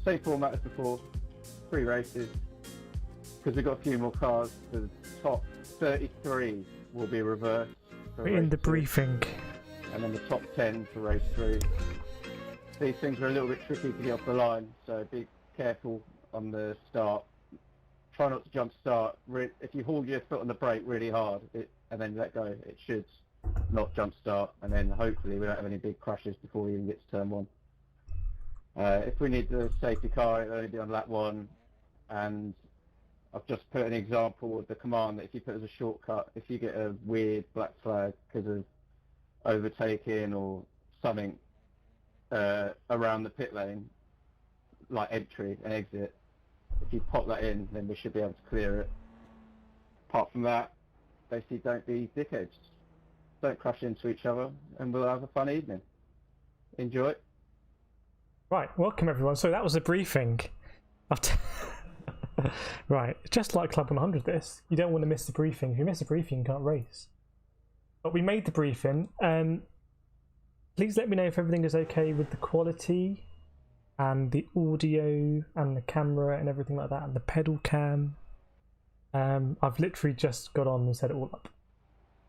Same format as before, 3 races. Because we've got a few more cars, the top 33 will be reversed. In the briefing. And then the top 10 for race 3. These things are a little bit tricky to get off the line, so be careful on the start. Try not to jump start. If you hold your foot on the brake really hard and then let go, it should not jump start, and then hopefully we don't have any big crashes before we even get to turn 1. If we need the safety car, it'll only be on lap 1, and I've just put an example of the command that if you put as a shortcut, if you get a weird black flag because of overtaking or something around the pit lane, like entry and exit, if you pop that in, then we should be able to clear it. Apart from that, basically don't be dickheads. Don't crash into each other, and we'll have a fun evening. Enjoy. Right, welcome everyone. So that was a briefing. Right, just like Club 100 this. You don't want to miss the briefing. If you miss a briefing, you can't race. But we made the briefing. Please let me know if everything is okay with the quality and the audio and the camera and everything like that, and the pedal cam. I've literally just got on and set it all up.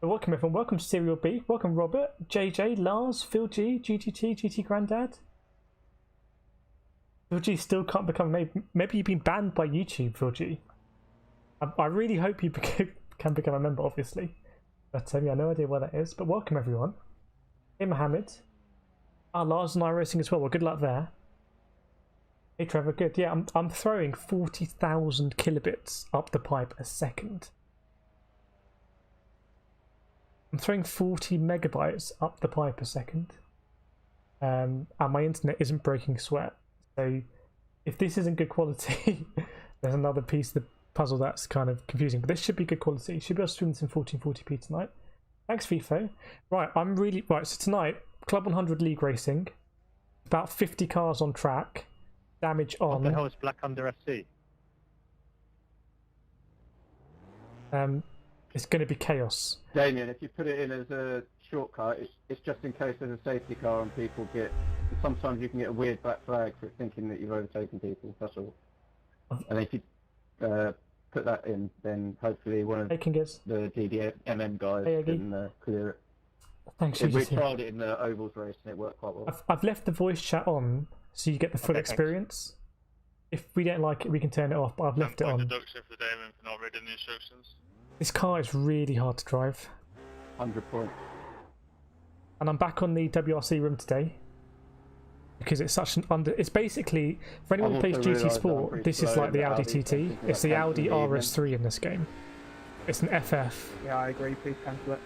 So welcome everyone, welcome to Serial Beef, welcome Robert, JJ, Lars, Phil G, GTT, GT Grandad. Phil G still can't become, maybe you've been banned by YouTube, Phil G. I really hope you can become a member, obviously. But yeah, no idea where that is, but welcome everyone. Hey Mohammed. Lars and iRacing as well, good luck there. Hey Trevor, good. Yeah, I'm throwing 40,000 kilobits up the pipe a second. I'm throwing 40 megabytes up the pipe a second. And my internet isn't breaking sweat. So if this isn't good quality, there's another piece of the puzzle that's kind of confusing. But this should be good quality. You should be able to stream this in 1440p tonight. Thanks, FIFO. Right, so tonight, Club 100 League Racing. About 50 cars on track. Damage on. What the hell is Black Under SC? It's going to be chaos. Damien, if you put it in as a shortcut, it's just in case there's a safety car and people get. Sometimes you can get a weird black flag for thinking that you've overtaken people. That's all. And if you put that in, then hopefully one of the DDMM guys can clear it. Thanks. We tried it in the ovals race and it worked quite well. I've left the voice chat on so you get the full experience. If we don't like it, we can turn it off. But I've left it on. Deduction for Damien for not reading the instructions. This car is really hard to drive. 100 points. And I'm back on the WRC room today because it's such an it's basically, for anyone who plays GT Sport, this is like the Audi TT. It's the Audi RS3 in this game. It's an FF. Yeah, I agree. Please cancel it.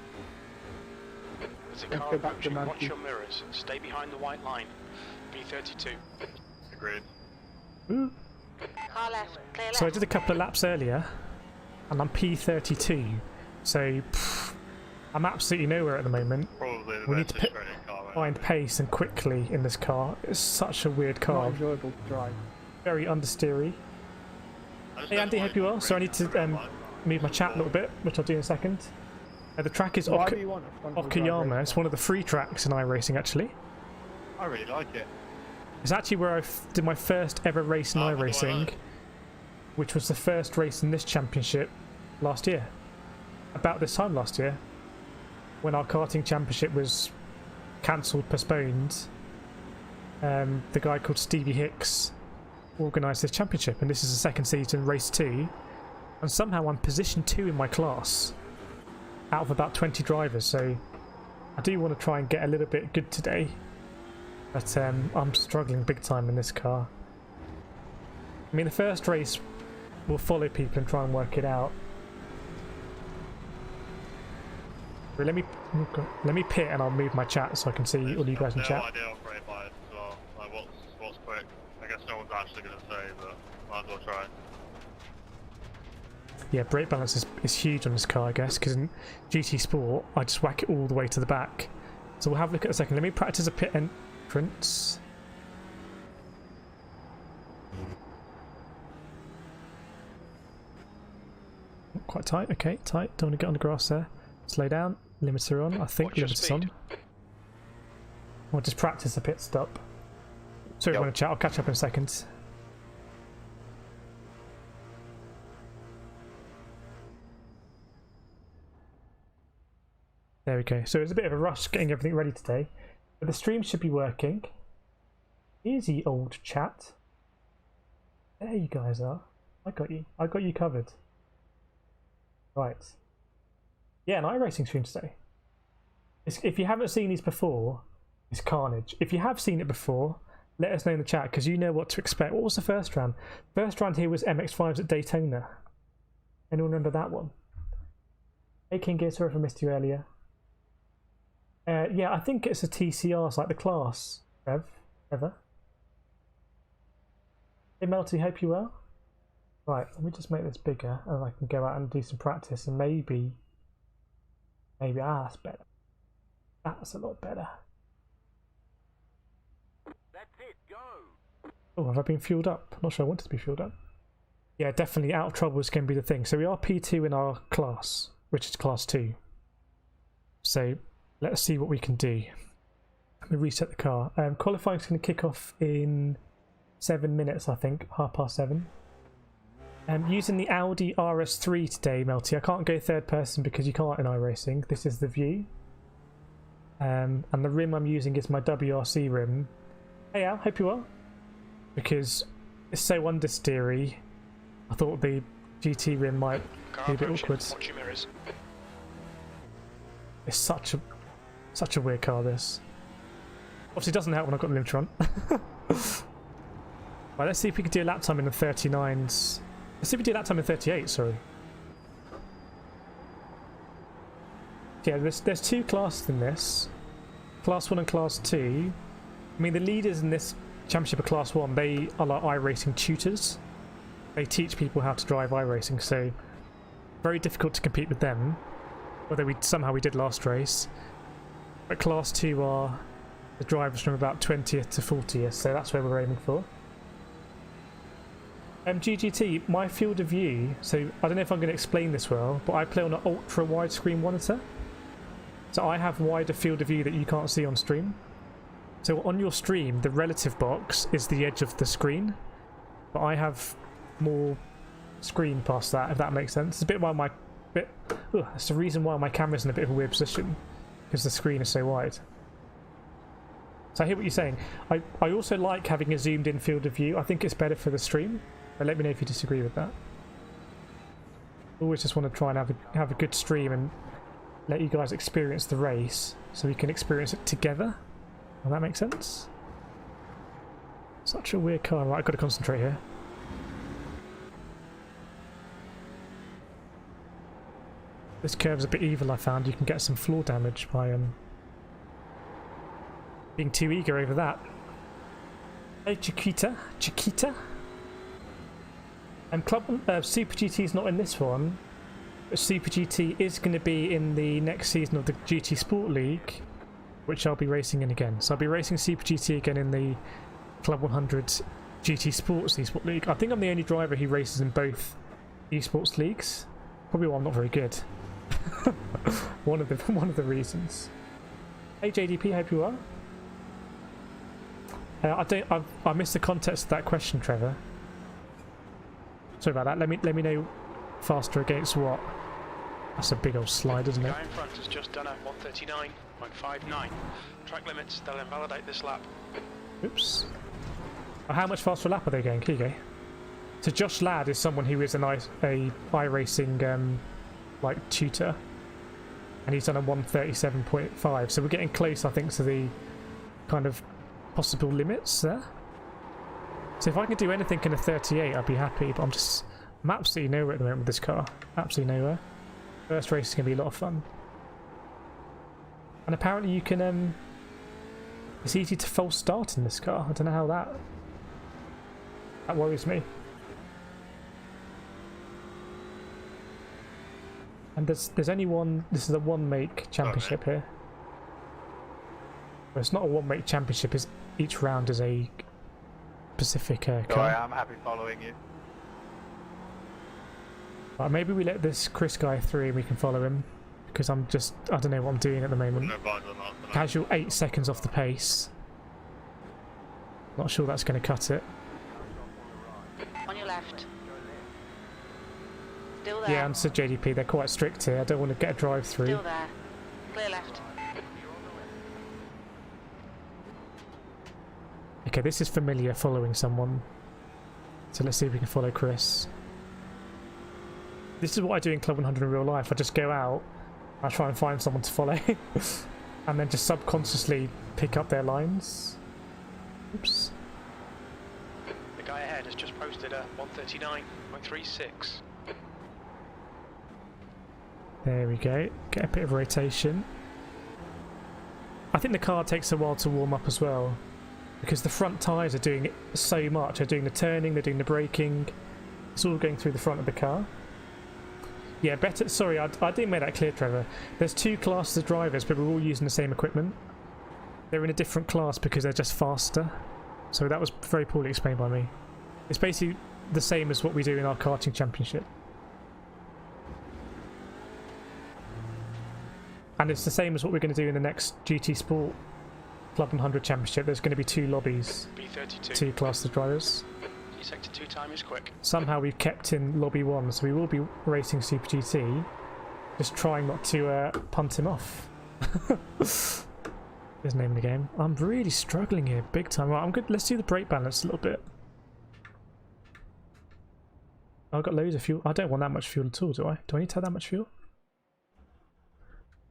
There's a car approaching. Watch your mirrors. Stay behind the white line. B32. Agreed. Ooh. Car left. Clear left. So I did a couple of laps earlier, and I'm P32. So I'm absolutely nowhere at the moment. Probably the we need to find pace and quickly in this car. It's such a weird car. Not enjoyable to drive. Very understeery. Hey Andy, hope you well. So I need to move my chat a little bit, which I'll do in a second. The track is Okayama. It's one of the free tracks in iRacing, actually. I really like it. It's actually where I did my first ever race in iRacing, which was the first race in this championship last year. About this time last year, when our karting championship was cancelled, postponed, the guy called Stevie Hicks organised this championship, and this is the second season, race 2, and somehow I'm position 2 in my class out of about 20 drivers, so I do want to try and get a little bit good today, but I'm struggling big time in this car. I mean, the first race will follow people and try and work it out. But let me pit and I'll move my chat so I can see all you guys in chat. No idea of brake bias as well. Like what's quick? I guess no one's actually going to say, but might as well try. Yeah, brake balance is huge on this car, I guess, because in GT Sport I just whack it all the way to the back. So we'll have a look at a second. Let me practice a pit entrance. Quite tight, okay, tight. Don't want to get on the grass there. Slow down, limiter on. I think limiter's on. We'll just practice a pit stop. Sorry, everyone in chat. I'll catch up in a second. There we go. So it's a bit of a rush getting everything ready today, but the stream should be working. Easy, old chat. There you guys are. I got you. I got you covered. Right. Yeah, an iRacing stream today. If you haven't seen these before, it's carnage. If you have seen it before, let us know in the chat, because you know what to expect. What was the first round? First round here was MX-5s at Daytona. Anyone remember that one? Hey King Gear, sorry if I missed you earlier. Yeah, I think it's a TCR, it's like the class. Ever? Hey Melty, hope you well. Right, let me just make this bigger and I can go out and do some practice and maybe that's better. That's a lot better. That's it, go! Oh, have I been fueled up? Not sure I wanted to be fueled up. Yeah, definitely out of trouble is going to be the thing. So we are P2 in our class, which is class 2. So let's see what we can do. Let me reset the car. Qualifying is going to kick off in 7 minutes, I think, 7:30. Using the Audi RS3 today, Melty. I can't go third person because you can't in iRacing. This is the view. And the rim I'm using is my WRC rim. Hey Al, hope you well. Because it's so understeery, I thought the GT rim might be a bit awkward. Watch your mirrors. It's such a weird car, this. Obviously it doesn't help when I've got the limb front. Right, let's see if we can do a lap time in the 39s. Let's see if we do a lap time in 38, sorry. Yeah, there's two classes in this. Class 1 and Class 2. I mean, the leaders in this championship are Class 1. They are like iRacing tutors. They teach people how to drive iRacing, so very difficult to compete with them. Although somehow we did last race. But Class 2 are the drivers from about 20th to 40th, so that's where we're aiming for. GGT, my field of view, so I don't know if I'm going to explain this well, but I play on an ultra widescreen monitor. So I have wider field of view that you can't see on stream. So on your stream, the relative box is the edge of the screen, but I have more screen past that, if that makes sense. It's a bit why that's the reason why my camera's in a bit of a weird position, because the screen is so wide. So I hear what you're saying. I also like having a zoomed in field of view. I think it's better for the stream. But let me know if you disagree with that. Always just want to try and have a good stream and let you guys experience the race so we can experience it together. Does that make sense? Such a weird car. Right, I've got to concentrate here. This curve's a bit evil, I found. You can get some floor damage by being too eager over that. Hey Chiquita. Super GT is not in this one, but Super GT is going to be in the next season of the GT Sport League, which I'll be racing in again. So I'll be racing Super GT again in the Club 100 GT Sports Esport League. I think I'm the only driver who races in both esports leagues. Probably why I'm not very good. one of the reasons. Hey JDP, hope you are. I missed the context of that question, Trevor. Sorry about that. Let me know faster against what. That's a big old slide, isn't it? The guy in front has just done a 139.59. Track limits, they'll invalidate this lap. Oops. Oh, how much faster a lap are they going? Here you go. So Josh Ladd is someone who is a iRacing like tutor, and he's done a 137.5. So we're getting close, I think, to the kind of possible limits there. So if I can do anything in a 38, I'd be happy, but I'm absolutely nowhere at the moment with this car. Absolutely nowhere. First race is going to be a lot of fun. And apparently you can, it's easy to false start in this car. I don't know how that worries me. And there's only one, this is a one make championship here. Well, it's not a one make championship, each round is a specific car. Sorry, I'm happy following you. Right, maybe we let this Chris guy through and we can follow him, because I don't know what I'm doing at the moment. Casual 8 seconds off the pace. Not sure that's going to cut it. On your left. Still there. Yeah, answered JDP. They're quite strict here. I don't want to get a drive through. Still there. Clear left. Okay, this is familiar, following someone. So let's see if we can follow Chris. This is what I do in Club 100 in real life. I just go out, I try and find someone to follow, and then just subconsciously pick up their lines. Oops. The guy ahead has just posted a 139.36. There we go. Get a bit of rotation. I think the car takes a while to warm up as well, because the front tyres are doing it so much. They're doing the turning, they're doing the braking. It's all going through the front of the car. Yeah, better. Sorry, I didn't make that clear, Trevor. There's two classes of drivers, but we're all using the same equipment. They're in a different class because they're just faster. So that was very poorly explained by me. It's basically the same as what we do in our karting championship. And it's the same as what we're going to do in the next GT Sport Club 100 championship. There's going to be two lobbies, B32. two classes of drivers. Sector 2 time is quick. Somehow we've kept in lobby 1, so we will be racing Super GT, just trying not to punt him off. His name of the game. I'm really struggling here, big time. Right, I'm good. Let's do the brake balance a little bit. I've got loads of fuel. I don't want that much fuel at all, do I? Do I need to have that much fuel?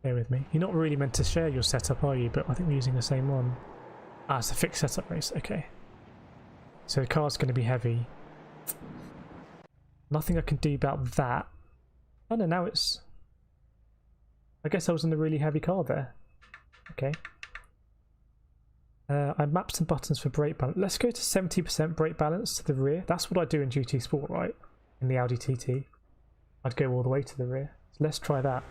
Bear with me. You're not really meant to share your setup, are you? But I think we're using the same one. Ah, it's a fixed setup race. Okay. So the car's going to be heavy. Nothing I can do about that. Oh no, now it's... I guess I was in a really heavy car there. Okay. I mapped some buttons for brake balance. Let's go to 70% brake balance to the rear. That's what I do in GT Sport, right? In the Audi TT. I'd go all the way to the rear. So let's try that.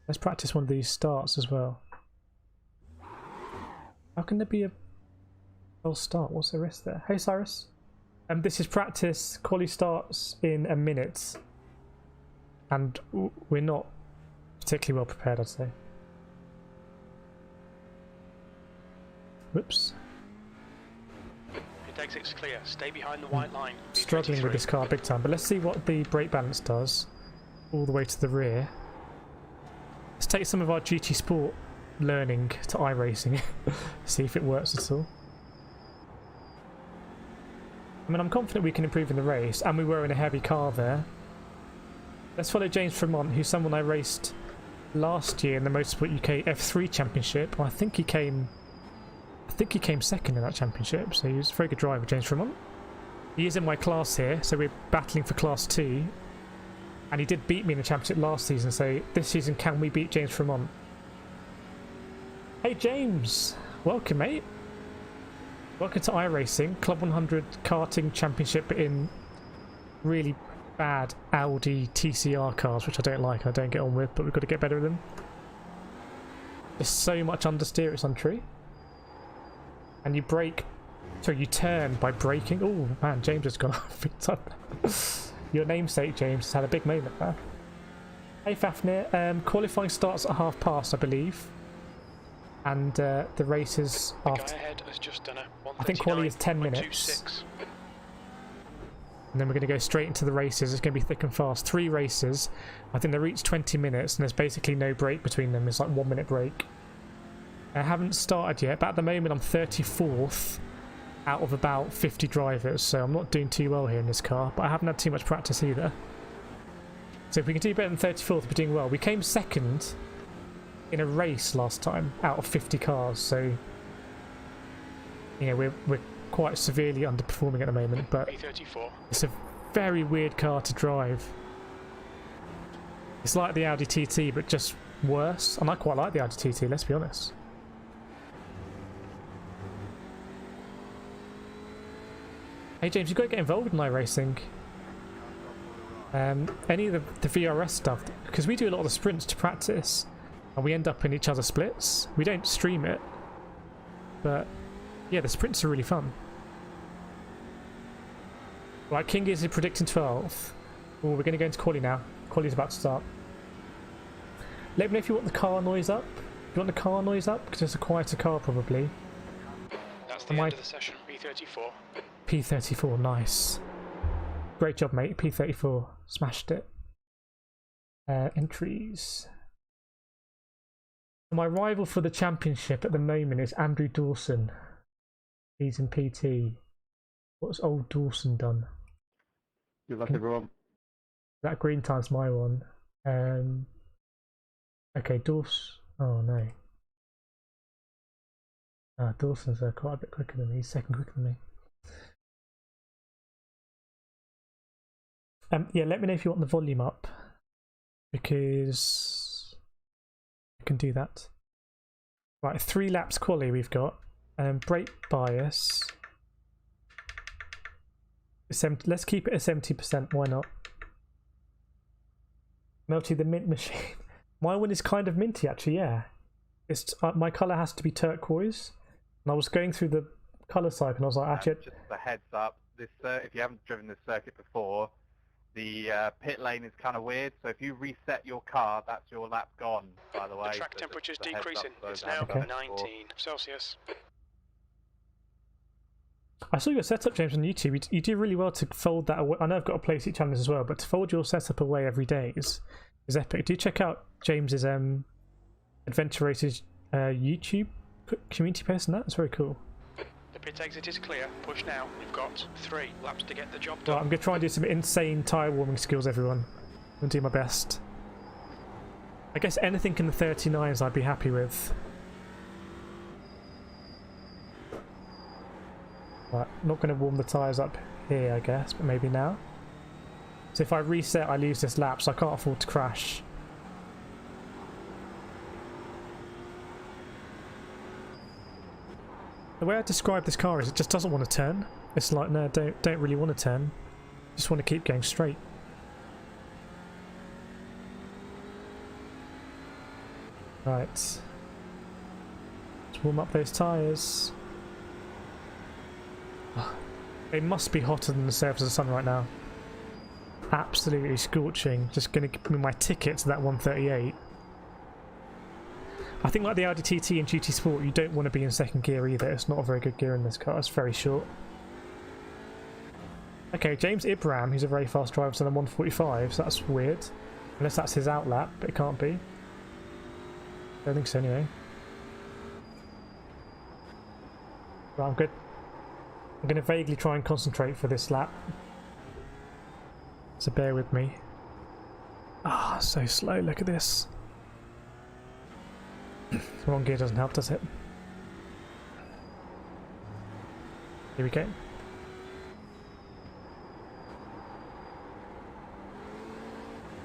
Let's practice one of these starts as well. How can there be a... false start? What's the risk there? Hey Cyrus. This is practice. Quali starts in a minute. And we're not particularly well prepared, I'd say. Whoops. Your exit's clear. Stay behind the white line. Struggling with this car big time, but let's see what the brake balance does all the way to the rear. Let's take some of our GT Sport learning to iRacing. See if it works at all. I mean, I'm confident we can improve in the race, and we were in a heavy car there. Let's follow James Fremont, who's someone I raced last year in the Motorsport UK F3 Championship. I think he came second in that championship, so he was a very good driver, James Fremont. He is in my class here, so we're battling for Class 2. And he did beat me in the championship last season, so this season can we beat James Fremont? Hey James! Welcome, mate. Welcome to iRacing, Club 100 karting championship in really bad Audi TCR cars, which I don't like and I don't get on with, but we've got to get better at them. There's so much understeer, it's untrue. And you brake, sorry, you turn by braking. Oh man, James has gone off big time. Your namesake James has had a big moment there. Hey Fafnir, qualifying starts at past, I believe. And the race is after. I think quali is 10 minutes. And then we're going to go straight into the races. It's going to be thick and fast. 3 races. I think they're each 20 minutes, and there's basically no break between them. It's like 1 minute break. I haven't started yet, but at the moment I'm 34th out of about 50 drivers, so I'm not doing too well here in this car, but I haven't had too much practice either. So if we can do better than 34th, we're doing well. We came second in a race last time out of 50 cars, so you know, we're quite severely underperforming at the moment, but it's a very weird car to drive. It's like the Audi TT, but just worse, and I quite like the Audi TT, let's be honest. Hey James, you've got to get involved in iRacing. Any of the VRS stuff, because we do a lot of the sprints to practice, and we end up in each other's splits. We don't stream it, but yeah, the sprints are really fun. Right, King is predicting 12th. Oh, we're going to go into quali now. Quali's about to start. Let me know if you want the car noise up. You want the car noise up? Because it's a quieter car, probably. No, That's the end of the session. P34. P34, nice. Great job, mate. P34, smashed it. Entries. My rival for the championship at the moment is Andrew Dawson. He's in PT. What's old Dawson done? Good luck, everyone. That green time's my one. Okay, Dawson. Oh no. Dawson's quite a bit quicker than me. He's second quicker than me. Yeah, let me know if you want the volume up, because I can do that. Right, 3 laps quali we've got. Brake bias. Let's keep it at 70%. Why not? Melty the mint machine. My one is kind of minty, actually. Yeah, it's my color has to be turquoise, and I was going through the color cycle, and I was like, actually, just a heads up. This, if you haven't driven this circuit before, the pit lane is kind of weird. So if you reset your car, that's your lap gone. By the way, the track so temperature's just a heads decreasing. up, It's now 19 Celsius. I saw your setup, James, on YouTube. You do really well to fold that away. I know I've got a Playseat challenge as well, but to fold your setup away every day is epic. Do check out James's Adventure Races YouTube community post on that. It's very cool. The pit exit is clear. Push now. You've got 3 laps to get the job done. Right, I'm going to try and do some insane tyre warming skills, everyone. I'm going to do my best. I guess anything in the 39s I'd be happy with. Right, not going to warm the tyres up here, I guess, but maybe now. So if I reset, I lose this lap, so I can't afford to crash. The way I describe this car is it just doesn't want to turn. It's like, no, don't really want to turn. Just want to keep going straight. Right. Let's warm up those tyres. It must be hotter than the surface of the sun right now. Absolutely scorching. Just going to give me my ticket to that 138. I think like the Audi TT and GT Sport, you don't want to be in second gear either. It's not a very good gear in this car. It's very short. Okay, James Ibram, who's a very fast driver, is on a 145, so that's weird. Unless that's his outlap, but it can't be. I don't think so anyway. Right, I'm good. I'm going to vaguely try and concentrate for this lap. So bear with me. Ah, so slow, look at this. The wrong gear doesn't help, does it? Here we go.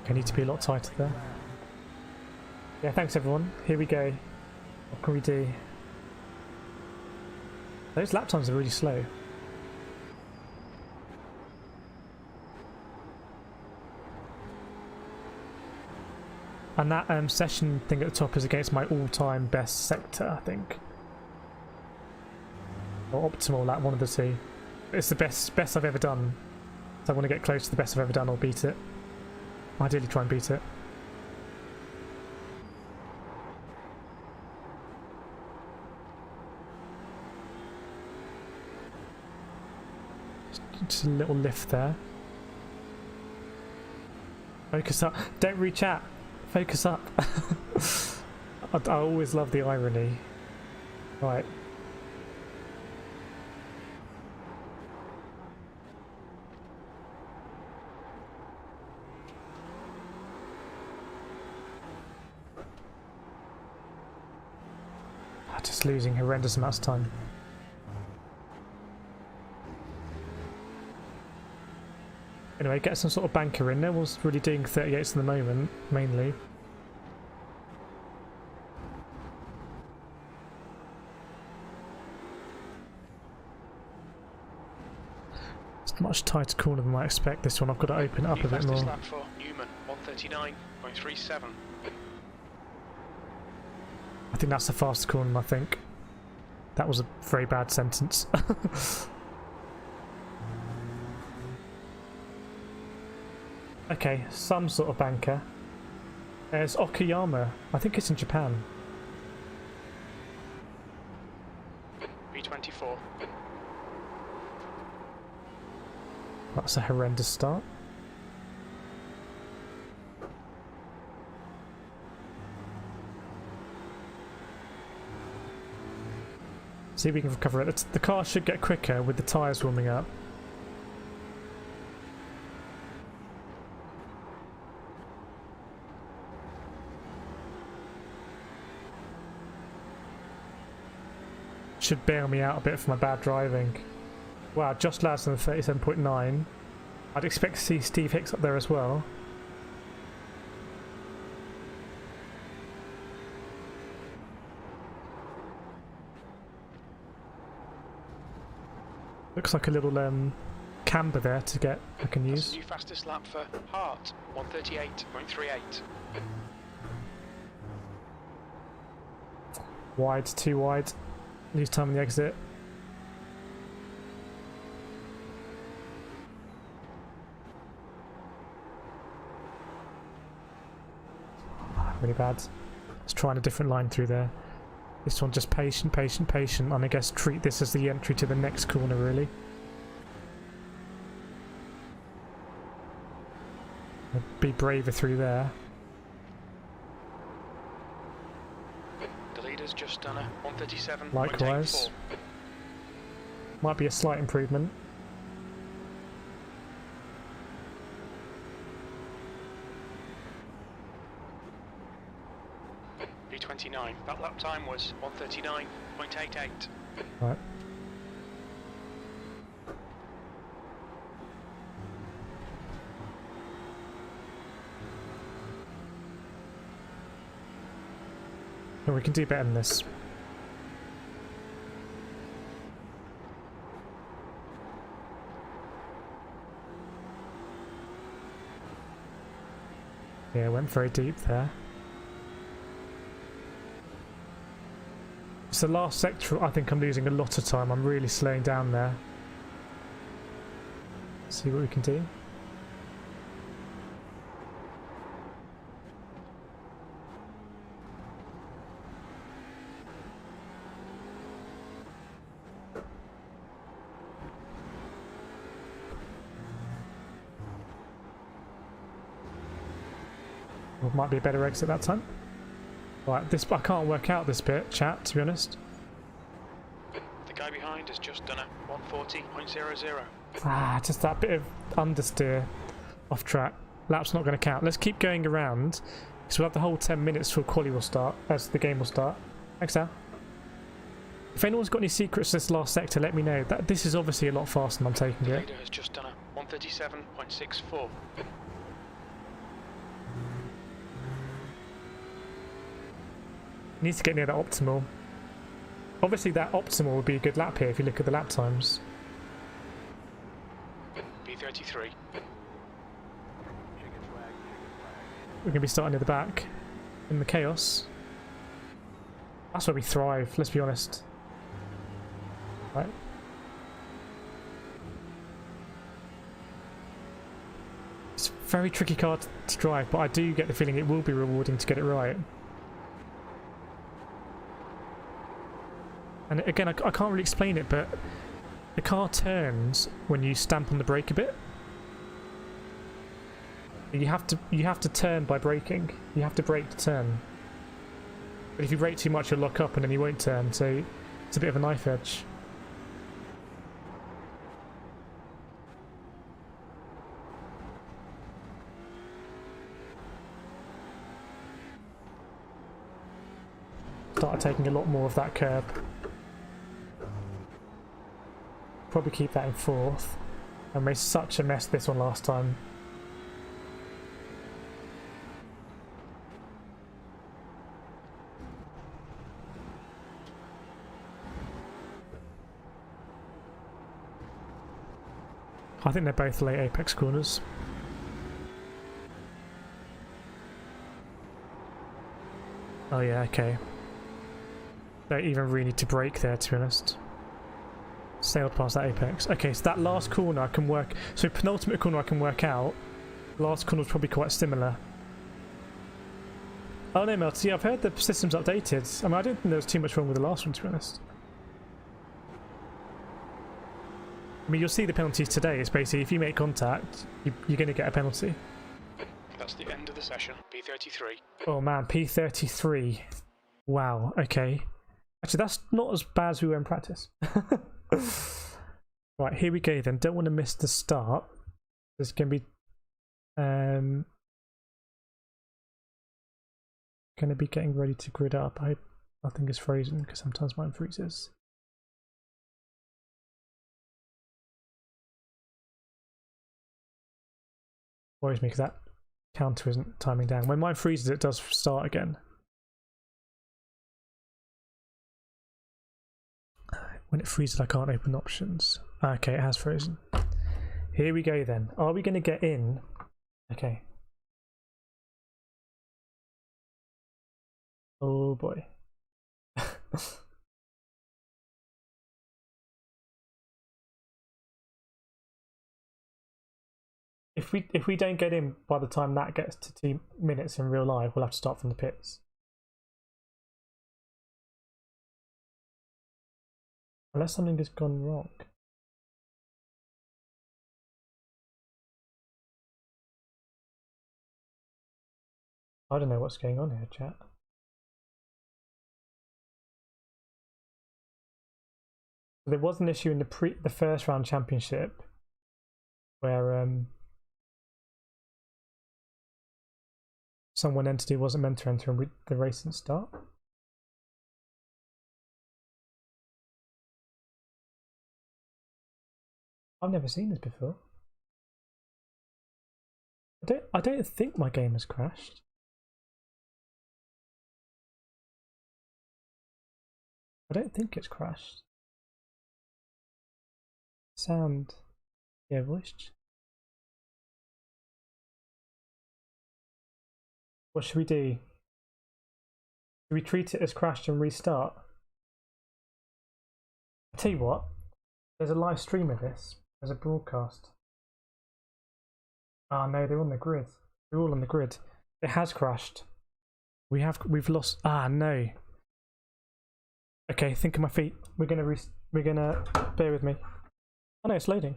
I need to be a lot tighter there. Yeah, thanks everyone. Here we go. What can we do? Those lap times are really slow. And that session thing at the top is against my all-time best sector, I think. Or optimal lap, one of the two. It's the best I've ever done. So I want to get close to the best I've ever done or beat it. Ideally try and beat it. Just a little lift there. Focus up. Don't reach out. Focus up. I always love the irony. Right. Just losing horrendous amounts of time. Anyway, get some sort of banker in. No one's really doing 38s at the moment, mainly. It's a much tighter corner than I expect this one. I've got to open it up a bit more. Lap for Newman, 139.37. I think that's the fastest corner, I think. That was a very bad sentence. Okay, some sort of banker. There's Okayama. I think it's in Japan. B24, 1.4. That's a horrendous start. See if we can recover it. The car should get quicker with the tyres warming up. Should bail me out a bit for my bad driving. Wow, just lads on the 37.9. I'd expect to see Steve Hicks up there as well. Looks like a little camber there to get I can use. That's the new fastest lap for Hart, 138.38. Wide, too wide. Lose time on the exit. Really bad. Let's try a different line through there. This one just patient, patient, patient, and I guess treat this as the entry to the next corner, really. Be braver through there. The leader's just done a 137.84. Likewise. Might be a slight improvement. B29. That lap time was 139.88. Right. And we can do better than this. Yeah, went very deep there. It's the last sector. I think I'm losing a lot of time. I'm really slowing down there. See what we can do. Well, might be a better exit that time. Right, this I can't work out this bit, chat, to be honest. The guy behind has just done a 140.00. Ah, just that bit of understeer off track. Lap's not going to count. Let's keep going around. So we'll have the whole 10 minutes till quali will start, as the game will start. Thanks, Al. If anyone's got any secrets to this last sector, let me know. This is obviously a lot faster than I'm taking The it. leader has just done a 137.64. Needs to get near that optimal. Obviously that optimal would be a good lap here if you look at the lap times. B33. We're going to be starting at the back in the chaos. That's where we thrive, let's be honest. Right. It's a very tricky car to drive, but I do get the feeling it will be rewarding to get it right. And again, I can't really explain it, but the car turns when you stamp on the brake a bit. You have to turn by braking. You have to brake to turn. But if you brake too much, you'll lock up and then you won't turn. So it's a bit of a knife edge. Started taking a lot more of that curb. Probably keep that in fourth. I made such a mess this one last time. I think they're both late apex corners. Oh yeah, okay. Don't even really need to brake there, to be honest. Sailed past that apex. Okay, so that last corner I can work... So penultimate corner I can work out. Last corner was probably quite similar. Oh no, Melty, I've heard the system's updated. I mean, I didn't think there was too much wrong with the last one, to be honest. I mean, you'll see the penalties today. It's basically if you make contact, you're going to get a penalty. That's the end of the session. P33. Oh man, P33. Wow, okay. Actually, that's not as bad as we were in practice. Right, here we go then. Don't want to miss the start. There's going to be... going to be getting ready to grid up. I hope nothing is frozen, because sometimes mine freezes. Worries me because that counter isn't timing down. When mine freezes, it does start again. When it freezes, I can't open options. Okay, it has frozen. Here we go then. Are we going to get in? Okay. Oh boy. If we don't get in by the time that gets to 2 minutes in real life, we'll have to start from the pits. Unless something has gone wrong. I don't know what's going on here, chat. There was an issue in the first round championship where someone entity wasn't meant to enter and the race didn't start. I've never seen this before. I don't think my game has crashed. I don't think it's crashed. Sound. Yeah, voice. What should we do? Should we treat it as crashed and restart? I'll tell you what, there's a live stream of this. There's a broadcast. Ah no, they're on the grid. They're all on the grid. It has crashed. We've lost. Ah no. Okay, think of my feet. We're gonna bear with me. Oh no, it's loading.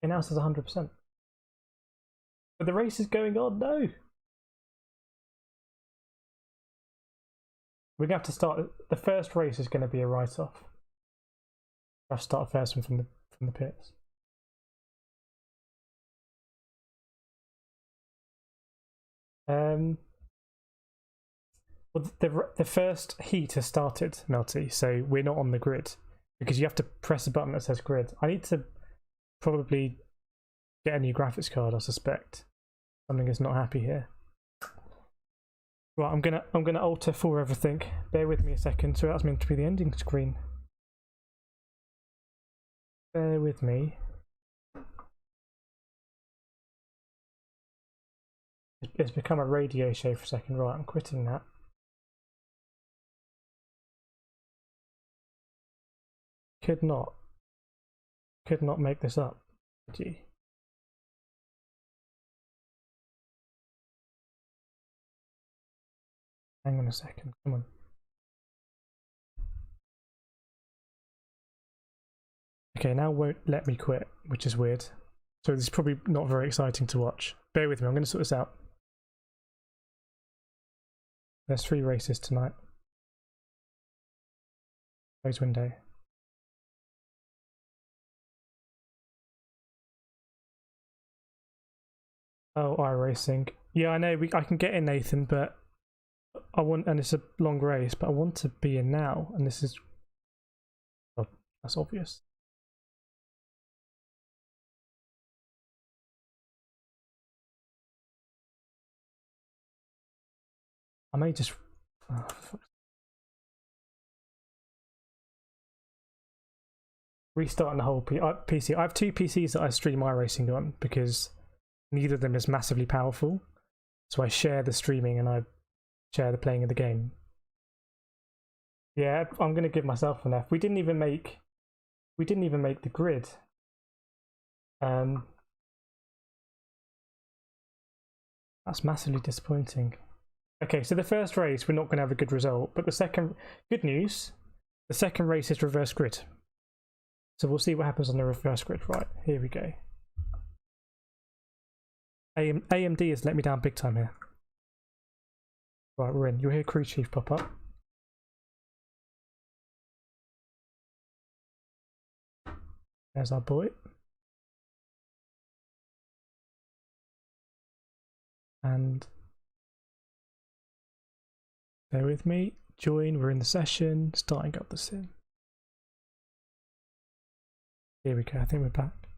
It now says 100%. But the race is going on. No. We're gonna have to start. The first race is going to be a write-off. I have to start first one from the pits. Well, the first heat has started, Melty, so we're not on the grid because you have to press a button that says grid. I need to probably get a new graphics card. I suspect something is not happy here. Right, I'm gonna alter for everything. Bear with me a second. So that's meant to be the ending screen. Bear with me. It's become a radio show for a second. Right, I'm quitting that. Could not make this up, could you? Hang on a second, come on. Okay, now won't let me quit, which is weird. So this is probably not very exciting to watch. Bear with me, I'm going to sort this out. There's 3 races tonight. Close window. Oh, iRacing. Yeah, I know. I can get in, Nathan, but I want, and it's a long race, but I want to be in now, and this is. Well, that's obvious. I may just. Oh, restarting the whole PC. I have 2 PCs that I stream iRacing on because neither of them is massively powerful, so I share the streaming and I share the playing of the game. Yeah, I'm gonna give myself an F. We didn't even make the grid. That's massively disappointing. Okay, so the first race we're not gonna have a good result, but the second, good news, The second race is reverse grid. So we'll see what happens on the reverse grid. Right, here we go. AMD has let me down big time here. Right, we're in. You'll hear crew chief pop up. There's our boy. And bear with me. Join, we're in the session, starting up the sim. Here we go, I think we're back.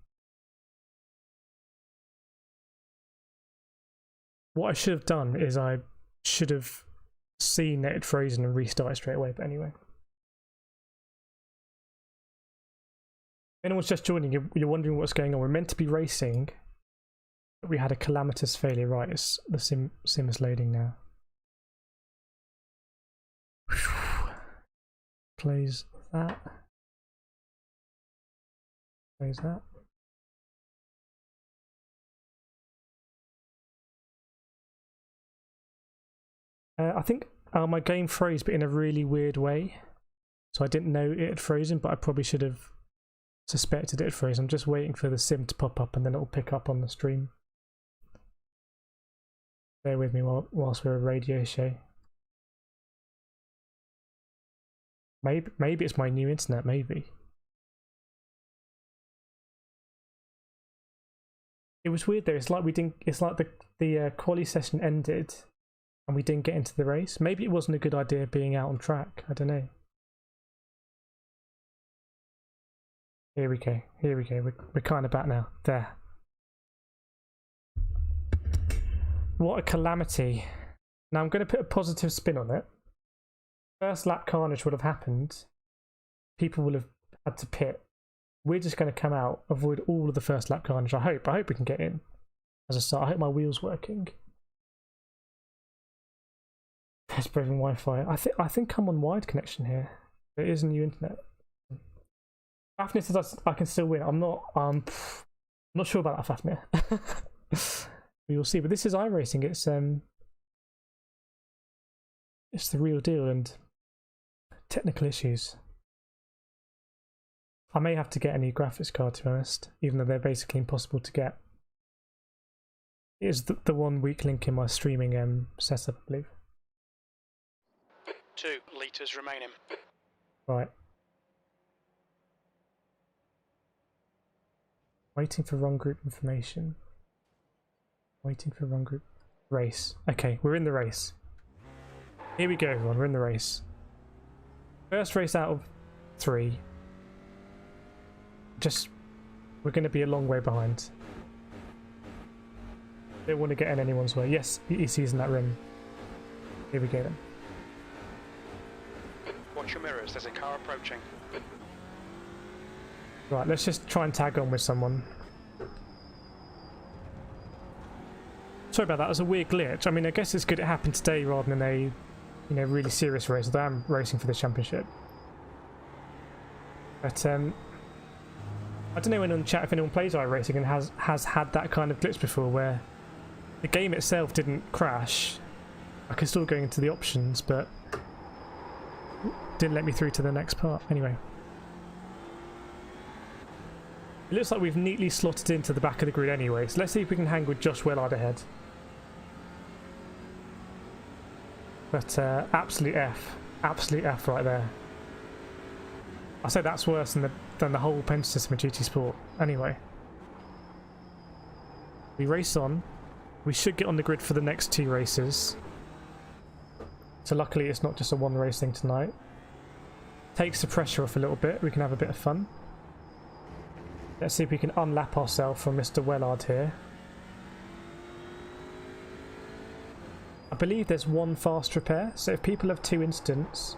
What I should have done is I should have seen that it frozen and restarted straight away, but anyway. If anyone's just joining, you're wondering what's going on. We're meant to be racing, but we had a calamitous failure. Right, it's, the sim is loading now. Close that. Close that. I think my game froze, but in a really weird way. So I didn't know it had frozen, but I probably should have suspected it had frozen. I'm just waiting for the sim to pop up and then it'll pick up on the stream. Bear with me whilst we're a radio show. Maybe it's my new internet, maybe. It was weird though, it's like we didn't, it's like the quali session ended and we didn't get into the race. Maybe it wasn't a good idea being out on track, I don't know. Here we go, we're kind of back now, there. What a calamity. Now I'm going to put a positive spin on it. First lap carnage would have happened. People will have had to pit. We're just going to come out, avoid all of the first lap carnage. I hope we can get in as a start. I hope my wheel's working. There's broken Wi-Fi. I think I'm on wired connection here. There is a new internet. Fafnir says I can still win. I'm not sure about that, Fafnir. We will see. But this is iRacing. It's the real deal and technical issues. I may have to get a new graphics card, to be honest, even though they're basically impossible to get. It is the one weak link in my streaming setup, I believe. 2 litres remaining. Right. Waiting for wrong group information. Waiting for wrong group. Race. Okay, we're in the race. Here we go, everyone. We're in the race. First race out of 3. We're going to be a long way behind. Don't want to get in anyone's way. Yes, Eesa's in that rim. Here we go then. Watch your mirrors, there's a car approaching. Right, let's just try and tag on with someone. Sorry about that, it was a weird glitch. I mean, I guess it's good it happened today rather than a, really serious race, although I'm racing for the championship. But, I don't know in chat if anyone plays iRacing and has had that kind of glitch before where the game itself didn't crash. I can still go into the options, but didn't let me through to the next part. Anyway. It looks like we've neatly slotted into the back of the grid anyway, so let's see if we can hang with Josh Wellard ahead. But absolute F right there. I say that's worse than the whole pension system of GT Sport. Anyway, we race on. We should get on the grid for the next 2 races. So luckily it's not just a one race thing tonight. Takes the pressure off a little bit. We can have a bit of fun. Let's see if we can unlap ourselves from Mr. Wellard here. I believe there's 1 fast repair, so if people have 2 instants,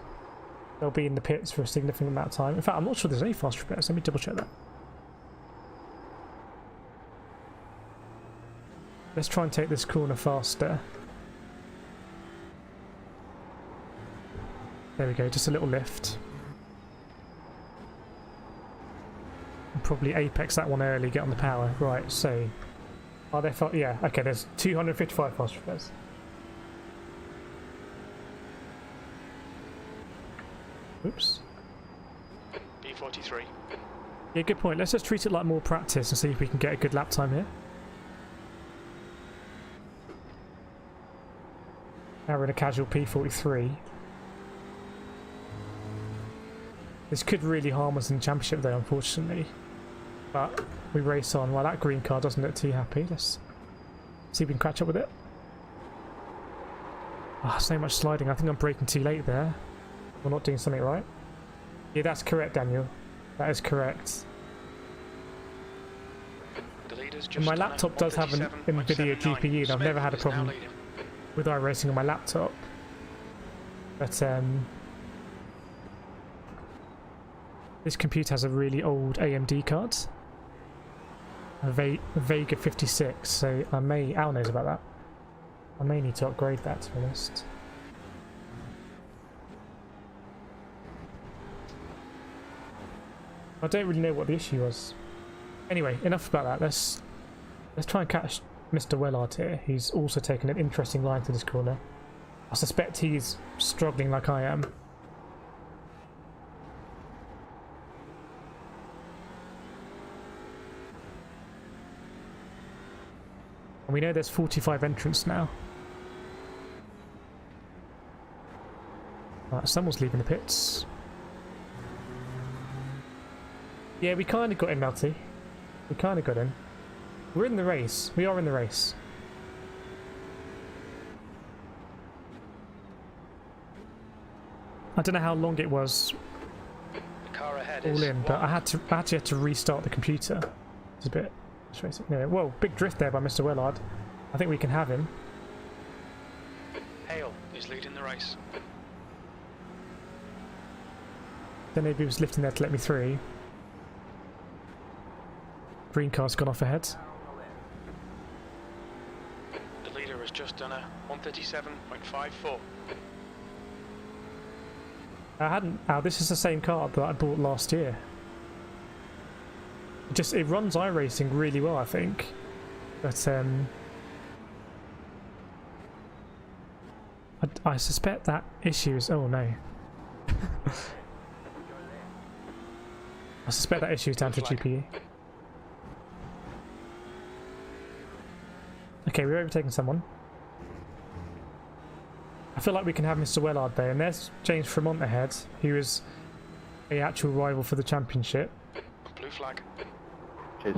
they'll be in the pits for a significant amount of time. In fact, I'm not sure there's any fast repairs. Let me double check that. Let's try and take this corner faster. There we go, just a little lift. And probably apex that one early, get on the power. Right, so... Are there... Yeah, okay, there's 255 fast repairs. Oops. P43. Yeah, good point. Let's just treat it like more practice and see if we can get a good lap time here. Now we're in a casual P43. This could really harm us in the championship though, unfortunately. But we race on. Well, that green car doesn't look too happy. Let's see if we can catch up with it. Ah, so much sliding. I think I'm braking too late there. We're not doing something right. Yeah, that's correct, Daniel. That is correct. The leader's just And my laptop does have an NVIDIA GPU, and I've never had a problem with iRacing on my laptop. But this computer has a really old AMD card. A Vega 56, so Al knows about that. I may need to upgrade that, to be honest. I don't really know what the issue was. Anyway, enough about that. Let's try and catch Mr. Wellard here. He's also taken an interesting line to this corner. I suspect he's struggling like I am. And we know there's 45 entrants now. Right, someone's leaving the pits. Yeah, we kind of got in, Melty. We kind of got in. We're in the race. We are in the race. I don't know how long it was The car ahead all is in, but I actually had to restart the computer. It's a bit frustrating. Yeah, whoa, big drift there by Mr. Wellard. I think we can have him. Hale is leading the race. Don't know if he was lifting there to let me through. Green car's gone off ahead. The leader has just done a 137.54. I hadn't. Oh, this is the same car that I bought last year. It runs iRacing really well, I think. But I suspect that issue is. Oh no. I suspect that issue is down to GPU. Okay, we're overtaking someone. I feel like we can have Mr. Wellard there, and there's James Fremont ahead, who is a actual rival for the championship. Blue flag. Cheers.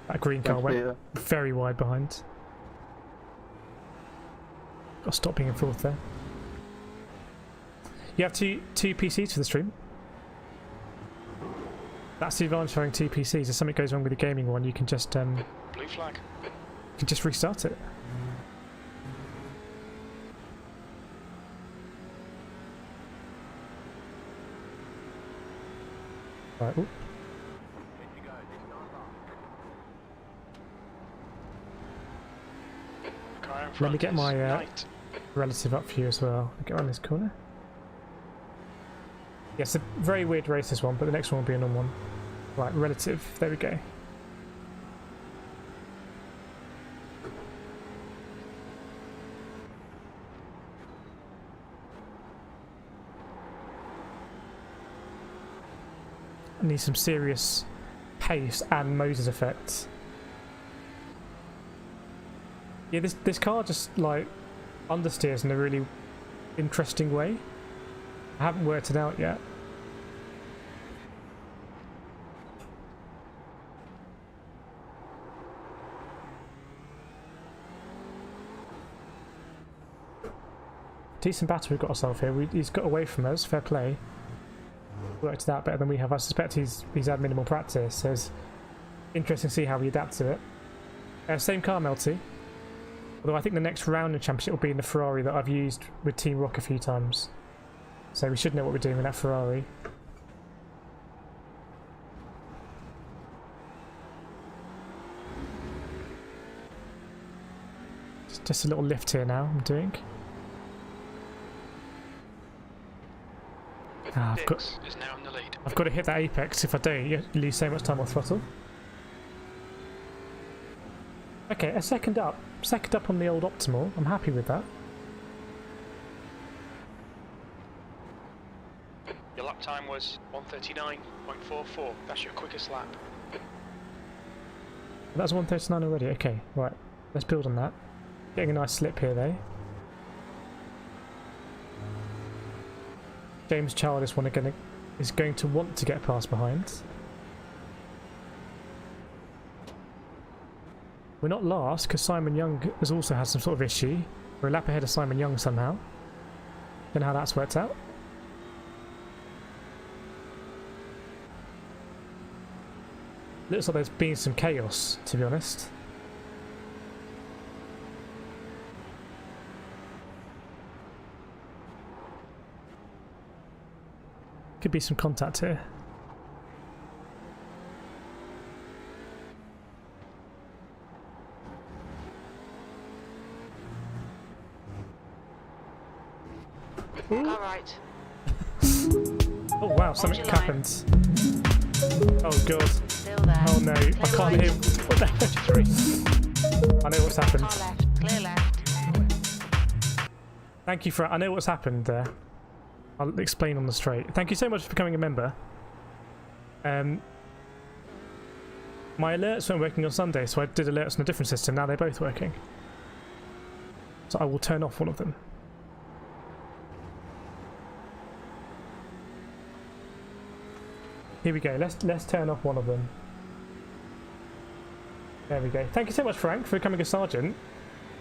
That green car went very wide behind. Got to stop being in fourth there. You have two PCs for the stream. That's the advantage of having two PCs. If something goes wrong with the gaming one, you can just Blue flag. You can just restart it. Right. Ooh. Let me get my relative up for you as well. I'll get around this corner. Yeah, it's a very weird race, this one, but the next one will be a normal one. Right, relative. There we go. I need some serious pace and Moses effect. Yeah, this car just like understeers in a really interesting way. I haven't worked it out yet. Decent battle we've got ourselves here. He's got away from us, fair play. Worked it out better than we have. I suspect he's had minimal practice, so it's interesting to see how we adapt to it. Same car, Melty. Although I think the next round in the championship will be in the Ferrari that I've used with Team Rock a few times. So we should know what we're doing with that Ferrari. Just a little lift here now I'm doing. I've got to hit that apex. If I don't, you lose so much time on throttle. Okay, a second up on the old optimal. I'm happy with that. Your lap time was 1:39.44. That's your quickest lap. That's 1:39 already. Okay, right. Let's build on that. Getting a nice slip here, though. James Child is going to want to get past behind. We're not last because Simon Young has also had some sort of issue. We're a lap ahead of Simon Young somehow. Don't know how that's worked out. Looks like there's been some chaos, to be honest. Could be some contact here. All right. Oh wow, something happened. Oh god. Still there. Oh no, I can't hear. What the heck? I know what's happened. Car left. Clear left. Thank you for. I know what's happened there. I'll explain on the straight. Thank you so much for becoming a member. My alerts weren't working on Sunday, so I did alerts on a different system. Now they're both working. So I will turn off one of them. Here we go. Let's turn off one of them. There we go. Thank you so much, Frank, for becoming a sergeant.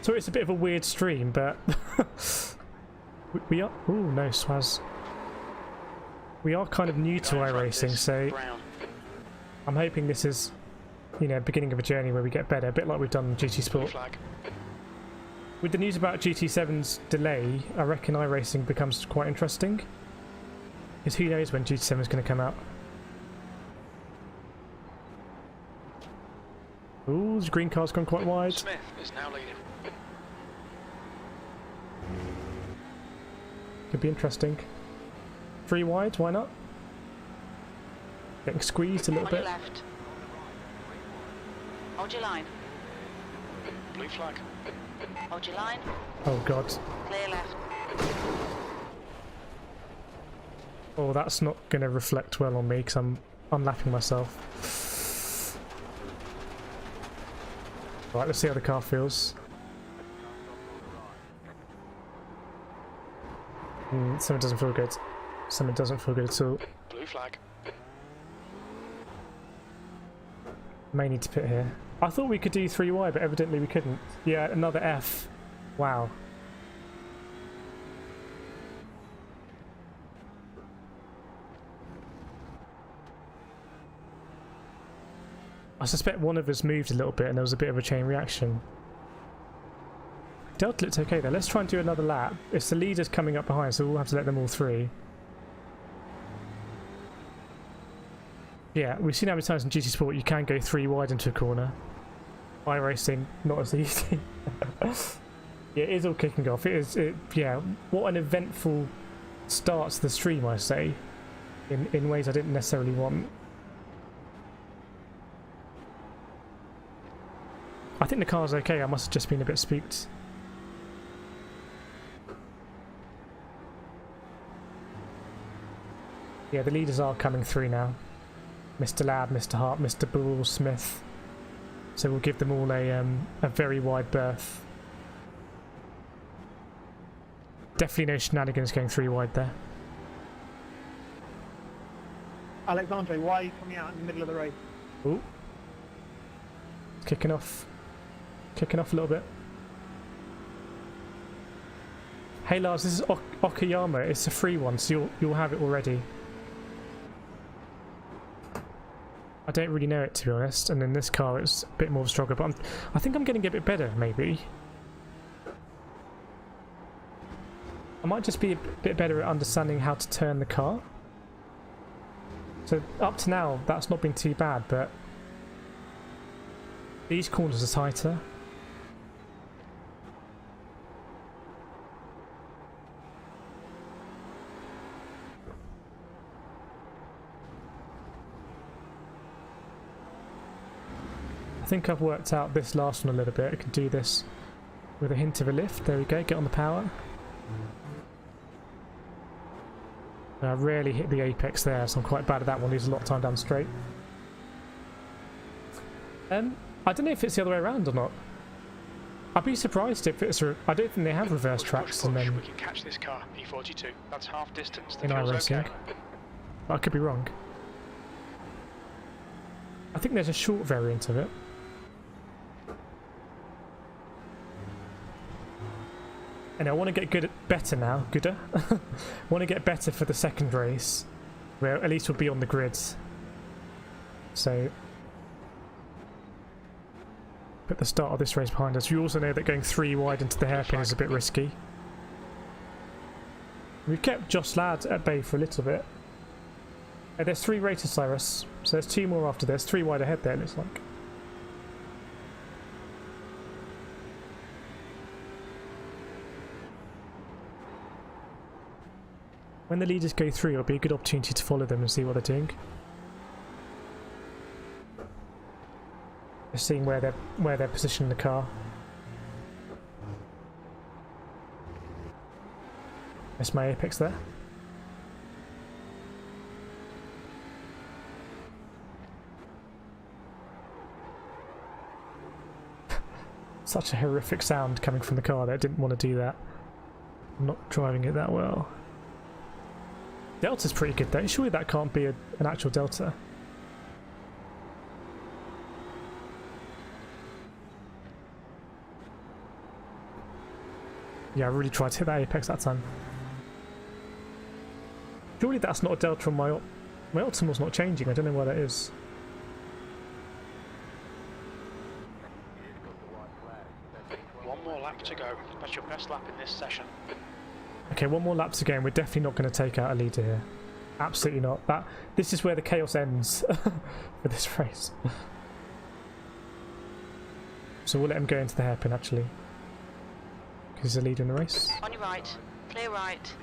So it's a bit of a weird stream, but we are. Oh no, Swaz. We are kind of new to iRacing, so I'm hoping this is, you know, beginning of a journey where we get better, a bit like we've done in GT Sport. With the news about GT7's delay, I reckon iRacing becomes quite interesting. Because who knows when GT7 is going to come out. Ooh, the green car's gone quite wide. Smith is now leading. Could be interesting. 3 wide, why not? Getting squeezed a little On bit. your left. Hold your line. Blue flag. Hold your line. Oh god. Clear left. Oh, that's not going to reflect well on me because I'm unlapping myself. Right, let's see how the car feels. Something doesn't feel good. Something doesn't feel good at all. Blue flag. May need to pit here. I thought we could do 3 wide, but evidently we couldn't. Yeah, another F. Wow. I suspect one of us moved a little bit and there was a bit of a chain reaction. Delta looked okay there. Let's try and do another lap. It's the leaders coming up behind, so we'll have to let them all through. Yeah, we've seen how many times in GT Sport you can go 3 wide into a corner. iRacing, not as easy. Yeah, it is all kicking off. Yeah, what an eventful start to the stream, I say. In ways I didn't necessarily want. I think the car's okay, I must have just been a bit spooked. Yeah, the leaders are coming through now. Mr. Ladd, Mr. Hart, Mr. Bull, Smith. So we'll give them all a very wide berth. Definitely no shenanigans going 3 wide there. Alexandre, why are you coming out in the middle of the race? Ooh. Kicking off. Kicking off a little bit. Hey Lars, this is Okayama. It's a free one, so you'll have it already. I don't really know it, to be honest, and in this car it's a bit more of a struggle, but I think I'm getting a bit better, maybe. I might just be a bit better at understanding how to turn the car. So up to now, that's not been too bad, but these corners are tighter. I think I've worked out this last one a little bit. I can do this with a hint of a lift. There we go, get on the power. I rarely hit the apex there, so I'm quite bad at that one. Lose a lot of time down straight. I don't know if it's the other way around or not. I'd be surprised if it's. I don't think they have reverse tracks and then. We can catch this car, P42. That's half distance. In iRacing. Okay. But I could be wrong. I think there's a short variant of it. And I want to get better now. Gooder. I want to get better for the second race, where at least we'll be on the grids. So, put the start of this race behind us. You also know that going 3 wide into the hairpin is a bit risky. We've kept Josh Ladd at bay for a little bit. There's 3 races, Cyrus. So there's 2 more after this. 3 wide ahead there, it looks like. When the leaders go through, it'll be a good opportunity to follow them and see what they're doing. Just seeing where they're positioning the car. That's my apex there. Such a horrific sound coming from the car that I didn't want to do that. I'm not driving it that well. Delta's pretty good though. Surely that can't be an actual Delta. Yeah, I really tried to hit that apex that time. Surely that's not a Delta on my optimal's not changing. I don't know why that is. One more lap to go. That's your best lap in this session. Okay, 1 more lap to go and we're definitely not going to take out a leader here. Absolutely not. This is where the chaos ends for this race. So we'll let him go into the hairpin actually. Because he's the leader in the race. On your right. Clear right.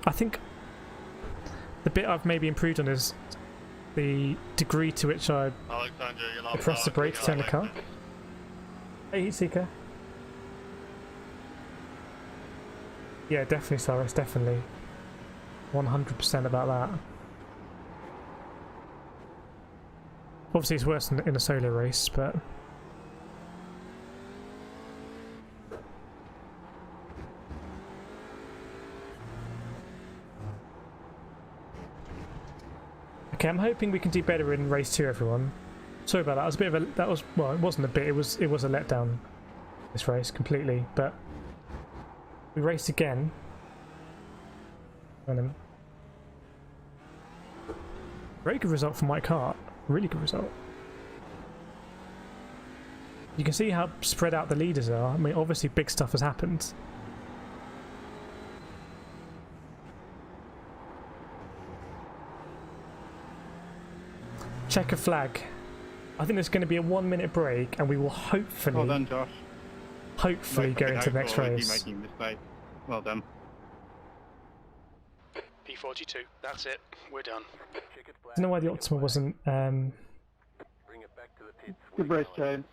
I think the bit I've maybe improved on is the degree to which I press the brake to turn the car. Hey, Heatseeker. Yeah, definitely, Cyrus, definitely. 100% about that. Obviously, it's worse in a solo race, but... Okay, I'm hoping we can do better in race 2, everyone. Sorry about that. It was a bit of a... well, it wasn't a bit. It was a letdown, this race, completely. But we raced again. Very good result from Mike Hart. Really good result. You can see how spread out the leaders are. I mean, obviously big stuff has happened. Checker flag. I think there's going to be a 1-minute break, and we will hopefully, well done, Josh. Hopefully, go into the next race. Making a mistake. Well done. P42. That's it. We're done. I don't know why the Optima wasn't. Bring it back to the pits. Good race, James.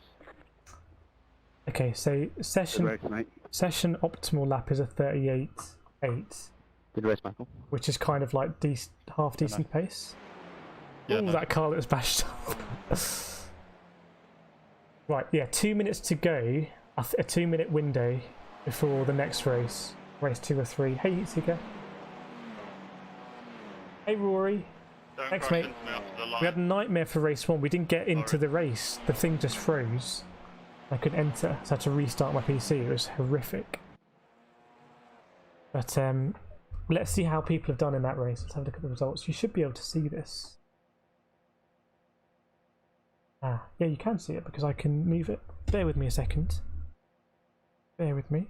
Okay, so session Good race, mate. session optimal lap is a 38.8, Good race, Michael. which is kind of like half decent pace. Yeah, Oh, no. that car that was bashed up. Right, yeah, 2 minutes to go. A 2-minute window before the next race. Race 2 or 3. Hey, Heatseeker. Hey, Rory. Don't Thanks, crash mate. into me after the line. We had a nightmare for race 1. We didn't get into Sorry. the race. The thing just froze. I couldn't enter, so I had to restart my PC. It was horrific. But let's see how people have done in that race. Let's have a look at the results. You should be able to see this. Ah, yeah, you can see it because I can move it. Bear with me a second. Bear with me.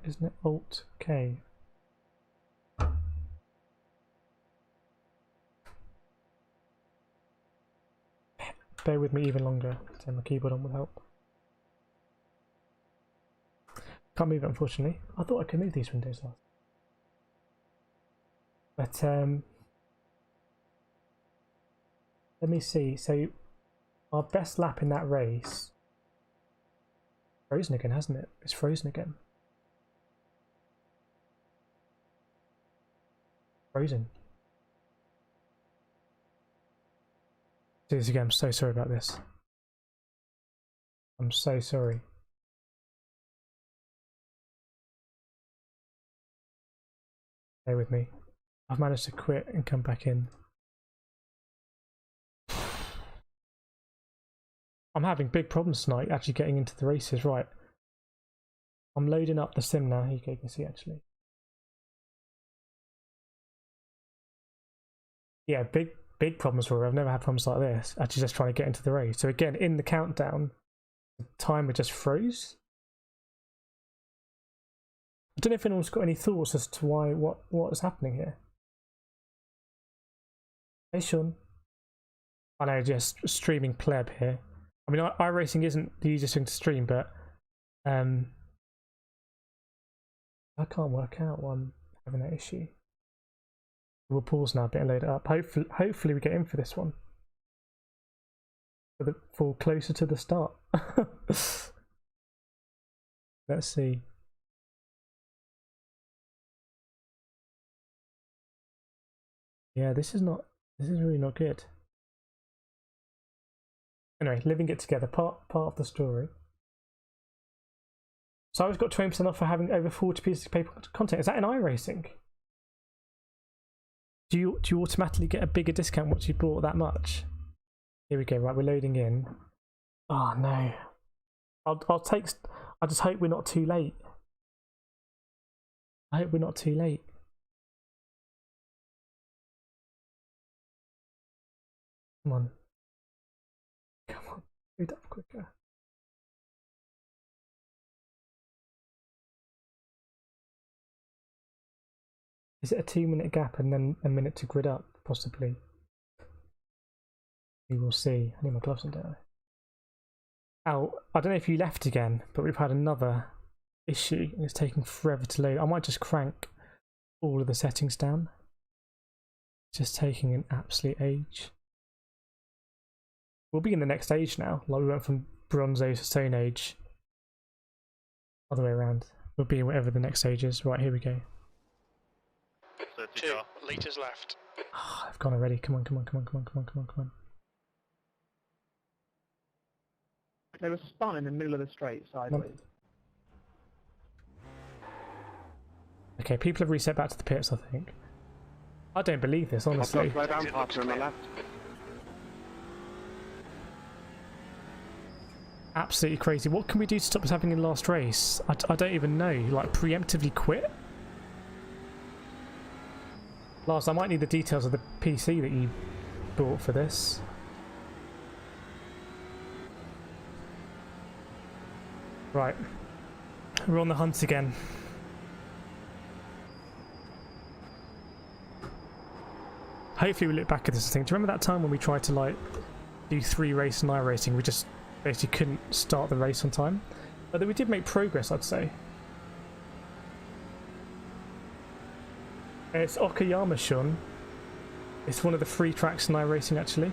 Isn't it Alt K? Bear with me even longer. Turn my keyboard on would help. Can't move it, unfortunately. I thought I could move these windows last. But Let me see. So our best lap in that race. Frozen again, hasn't it? It's frozen again. Frozen. Do this again. I'm so sorry about this. I'm so sorry. Stay with me. I've managed to quit and come back in. I'm having big problems tonight actually getting into the races. Right. I'm loading up the sim now. You can see actually. Yeah, big problems for me. I've never had problems like this. Actually just trying to get into the race. So again, in the countdown, the timer just froze. I don't know if anyone's got any thoughts as to why what is happening here. Hey Sean. I know, just streaming pleb here. I mean, iRacing isn't the easiest thing to stream, but I can't work out why I'm having that issue. We'll pause now a bit and load it up. Hopefully we get in for this one. For closer to the start. Let's see. Yeah, this is really not good. Anyway, living it together, part of the story. So I've got 20% off for having over 40 pieces of paper content. Is that in iRacing? Do you automatically get a bigger discount once you bought that much? Here we go. Right, we're loading in. Oh no. I'll take. I just hope we're not too late. I hope we're not too late. Come on. Come on. Read up quicker. Is it a 2-minute gap and then a minute to grid up? Possibly. We will see. I need my gloves on, don't I? Oh, I don't know if you left again, but we've had another issue and it's taking forever to load. I might just crank all of the settings down. It's just taking an absolute age. We'll be in the next age now. Like we went from Bronze Age to Stone Age. Other way around. We'll be in whatever the next age is. Right, here we go. 2 litres left. Oh, I've gone already. Come on, come on, come on, come on, come on, come on, come on. They were spun in the middle of the straight sideways. Okay, people have reset back to the pits, I think. I don't believe this, honestly. Right down partner on the left. Absolutely crazy. What can we do to stop this happening in the last race? I don't even know. Like, preemptively quit? Lars, I might need the details of the PC that you bought for this. Right. We're on the hunt again. Hopefully we look back at this and think, do you remember that time when we tried to like do 3 races in iRacing? We just basically couldn't start the race on time. But we did make progress, I'd say. It's Okayama Shun. It's one of the free tracks in iRacing actually.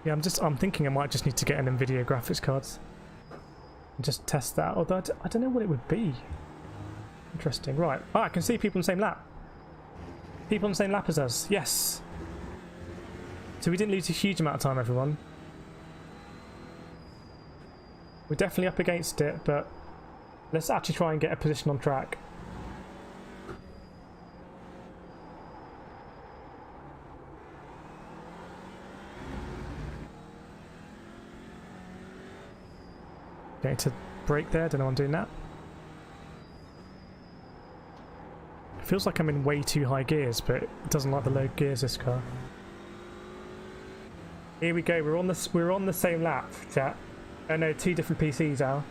Yeah, I'm thinking I might just need to get an NVIDIA graphics card and just test that. Although I don't know what it would be. Interesting. Right. Oh, I can see people on the same lap. People on the same lap as us. Yes. So we didn't lose a huge amount of time, everyone. We're definitely up against it, but let's actually try and get a position on track. Going to brake there, don't know why I'm doing that. Feels like I'm in way too high gears, but it doesn't like the low gears, this car. Here we go, we're on the same lap, chat. Oh no, 2 different PCs, Al.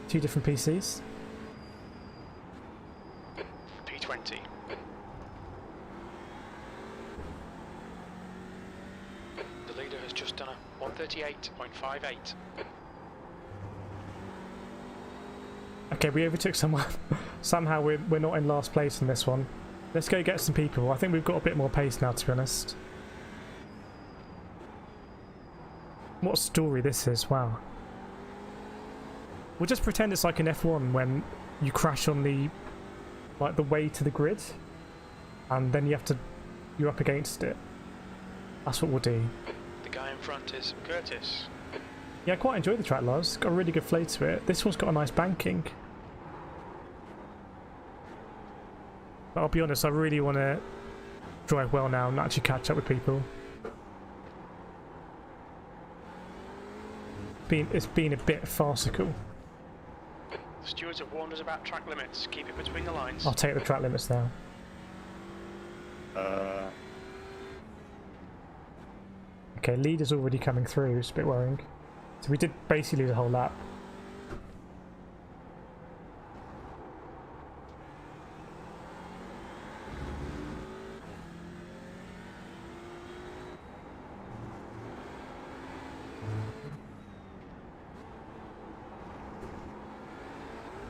2 different PCs. P20. The leader has just done a 138.58. Okay, we overtook someone. Somehow we're not in last place in this one. Let's go get some people. I think we've got a bit more pace now, to be honest. What a story this is, wow. We'll just pretend it's like an F1 when you crash on the way to the grid and then you're up against it. That's what we'll do. The guy in front is Curtis. Yeah, I quite enjoy the track, Lars. It's got a really good flow to it. This one's got a nice banking. But I'll be honest, I really want to drive well now and actually catch up with people. It's been a bit farcical. The stewards have warned us about track limits. Keep it between the lines. I'll take the track limits now. Okay, leader's already coming through. It's a bit worrying. So we did basically the whole lap.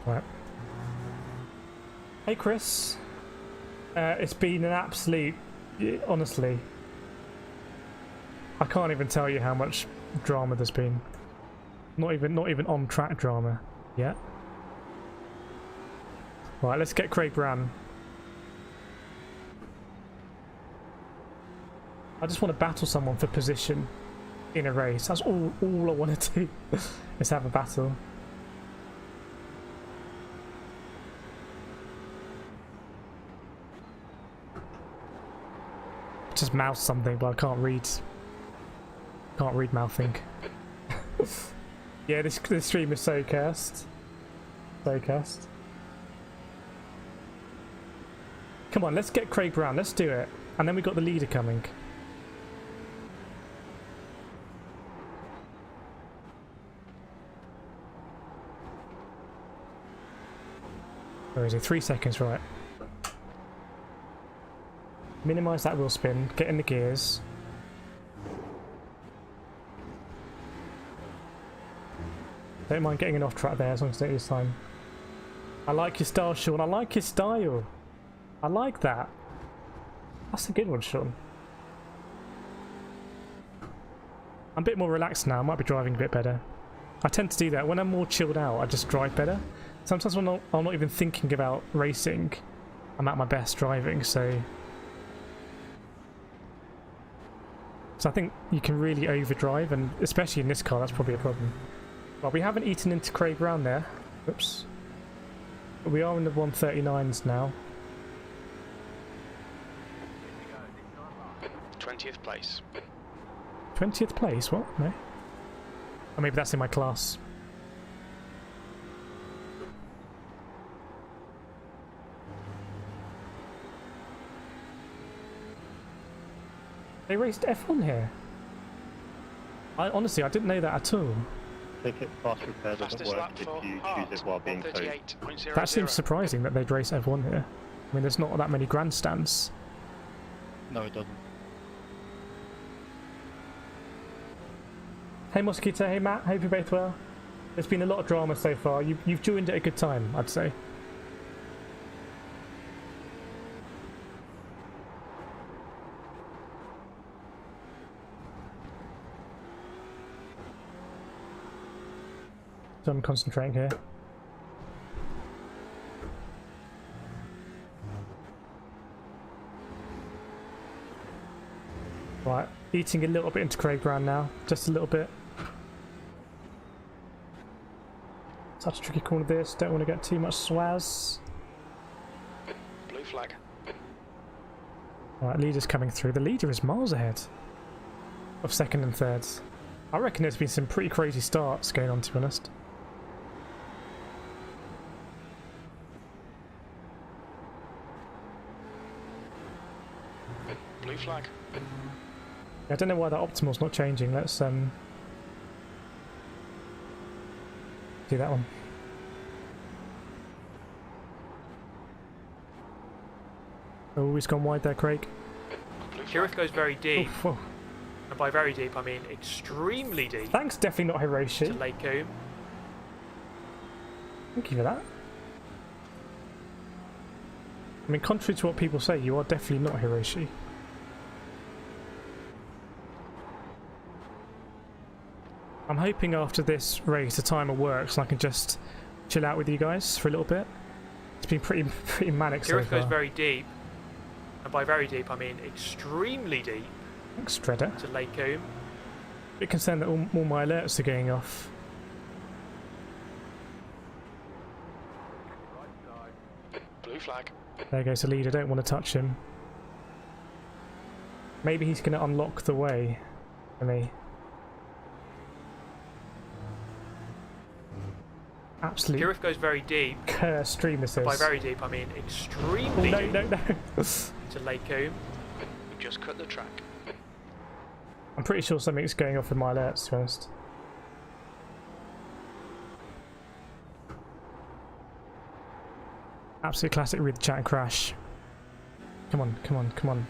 Right. Hey Chris. It's been an absolute, honestly, I can't even tell you how much drama there's been. Not even on track drama yet. Right, let's get Craig Brown. I just want to battle someone for position in a race. That's all I want to do is have a battle. Just mouth something, but I can't read. Can't read mouthing. Yeah, this stream is so cursed. So cursed. Come on, let's get Craig Brown. Let's do it. And then we got the leader coming. Where is he? 3 seconds, right. Minimise that wheel spin, get in the gears. Don't mind getting an off track there as long as it is time. I like your style, Sean. I like your style. I like that. That's a good one, Sean. I'm a bit more relaxed now. I might be driving a bit better. I tend to do that. When I'm more chilled out, I just drive better. Sometimes when I'm not even thinking about racing, I'm at my best driving, so I think you can really overdrive, and especially in this car, that's probably a problem. Well, we haven't eaten into Craig Brown there. Oops. But we are in the 139s now. 20th place. 20th place? What? No? Or maybe that's in my class. They raced F1 here. Honestly, I didn't know that at all. Ticket fast repair doesn't work if you choose it while being towed. That seems surprising that they'd race F1 here. I mean, there's not that many grandstands. No, it doesn't. Hey Mosquito, hey Matt, hope you're both well. There's been a lot of drama so far. You've joined at a good time, I'd say. So I'm concentrating here. Right, eating a little bit into Craig Brown now, just a little bit. Such a tricky corner this, don't want to get too much swaz. Blue flag. Right, leader's coming through. The leader is miles ahead of second and third. I reckon there's been some pretty crazy starts going on, to be honest. Blue flag. I don't know why that optimal's not changing. Let's do that one. Oh, he's gone wide there, Craig. Kirith goes very deep. Oof, oh. And by very deep, I mean extremely deep. Thanks, definitely not Hiroshi. To Lake Coombe. Thank you for that. I mean, contrary to what people say, you are definitely not Hiroshi. I'm hoping after this race the timer works and I can just chill out with you guys for a little bit. It's been pretty manic so Kirith far. goes very deep, and by very deep I mean extremely deep. Thanks, Shredder. To Lake Combe. Bit concerned that all my alerts are going off. Blue flag. There goes the leader, don't want to touch him. Maybe he's going to unlock the way for me. Absolutely. Kirith goes very deep. Cursed stream this is. By very deep I mean extremely deep. No. To Lake Combe. We just cut the track. I'm pretty sure something's going off in my alerts, to be honest. Absolute classic read the chat and crash. Come on, come on, come on.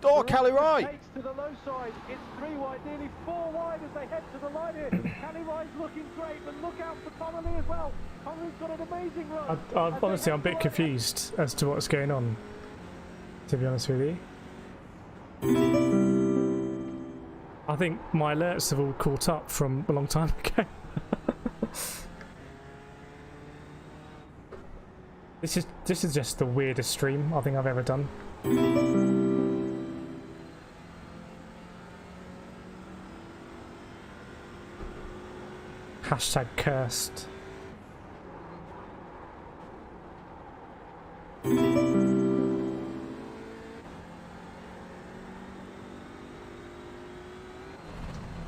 Oh, Cali right! Takes to the low side. It's 3 wide, nearly 4 wide as they head to the line here. Cali Ride's looking great, but look out for Connolly as well. Connolly's got an amazing run. Honestly, I'm a bit confused as to what's going on, to be honest with you. I think my alerts have all caught up from a long time ago. This is just the weirdest stream I think I've ever done. Hashtag cursed.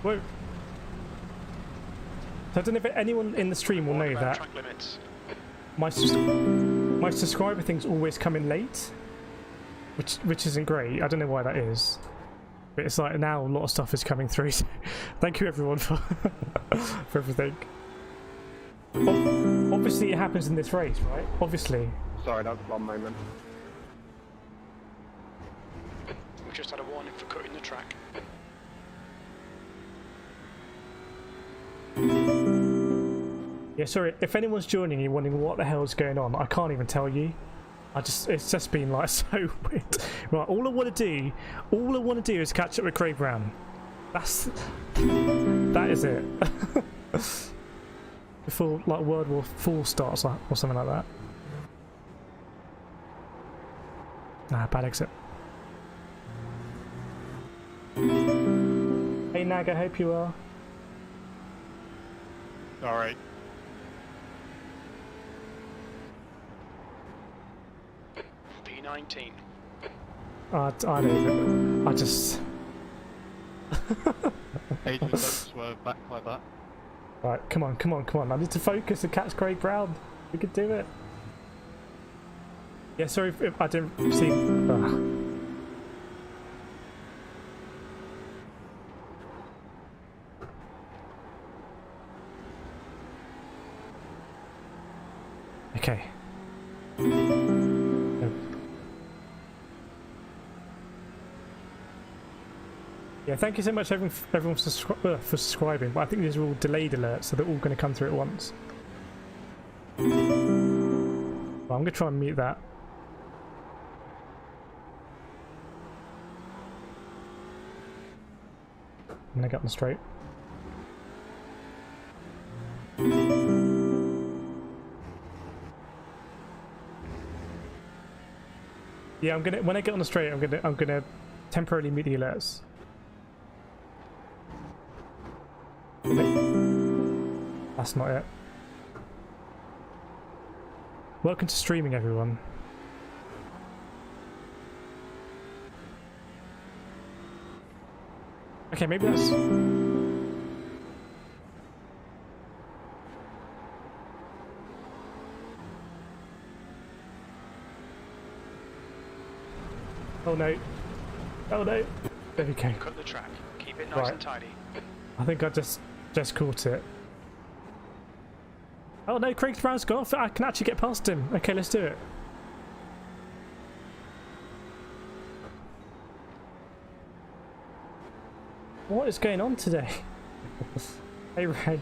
Whoa. So I don't know if anyone in the stream will know that my subscriber things always come in late, which isn't great. I don't know why that is, but it's like now a lot of stuff is coming through. So thank you everyone for for everything. Obviously it happens in this race, right? Obviously. Sorry, that was one moment. We've just had a warning for cutting the track. Yeah, sorry, if anyone's joining you wondering what the hell's going on, I can't even tell you. It's just been like so weird. Right, all I want to do is catch up with Craig Brown. That is it. Before like World War IV starts or something like that. Nah, bad exit. Hey Nag, I hope you are. Alright. P19. I don't even. I just. Agent don't swerve back like that. Right, come on, come on, come on. I need to focus and catch Craig Brown. We could do it. Yeah, sorry if I didn't see. Okay. Yeah, thank you so much everyone for subscribing, but I think these are all delayed alerts, so they're all going to come through at once. Well, I'm going to try and mute that. I'm going to get on the straight. Yeah, when I get on the straight, I'm gonna temporarily mute the alerts. That's not it. Welcome to streaming, everyone. Okay, maybe that's... Oh no. Oh no. There we go. Cut the track. Keep it nice and tidy. I think I just caught it. Oh no, Craig Brown's gone off. I can actually get past him. Okay, let's do it. What is going on today? Hey Ray.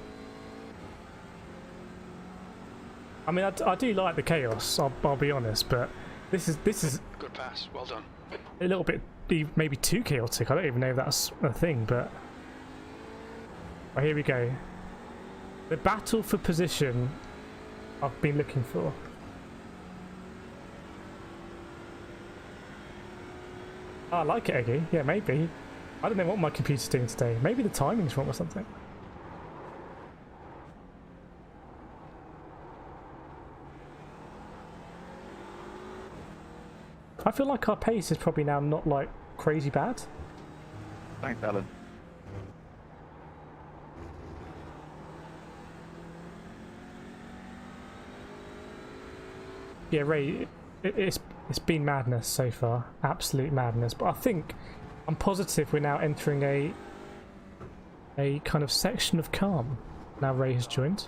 I mean, I do like the chaos. I'll be honest, but this is Good pass. Well done. a little bit maybe too chaotic. I don't even know if that's a thing, but oh, here we go. The battle for position I've been looking for. I like it, Eggy. Yeah, maybe. I don't know what my computer's doing today. Maybe the timing's wrong or something. I feel like our pace is probably now not like crazy bad. Thanks, Alan. Yeah, Ray, it's been madness so far, absolute madness. But I think I'm positive we're now entering a kind of section of calm. Now Ray has joined.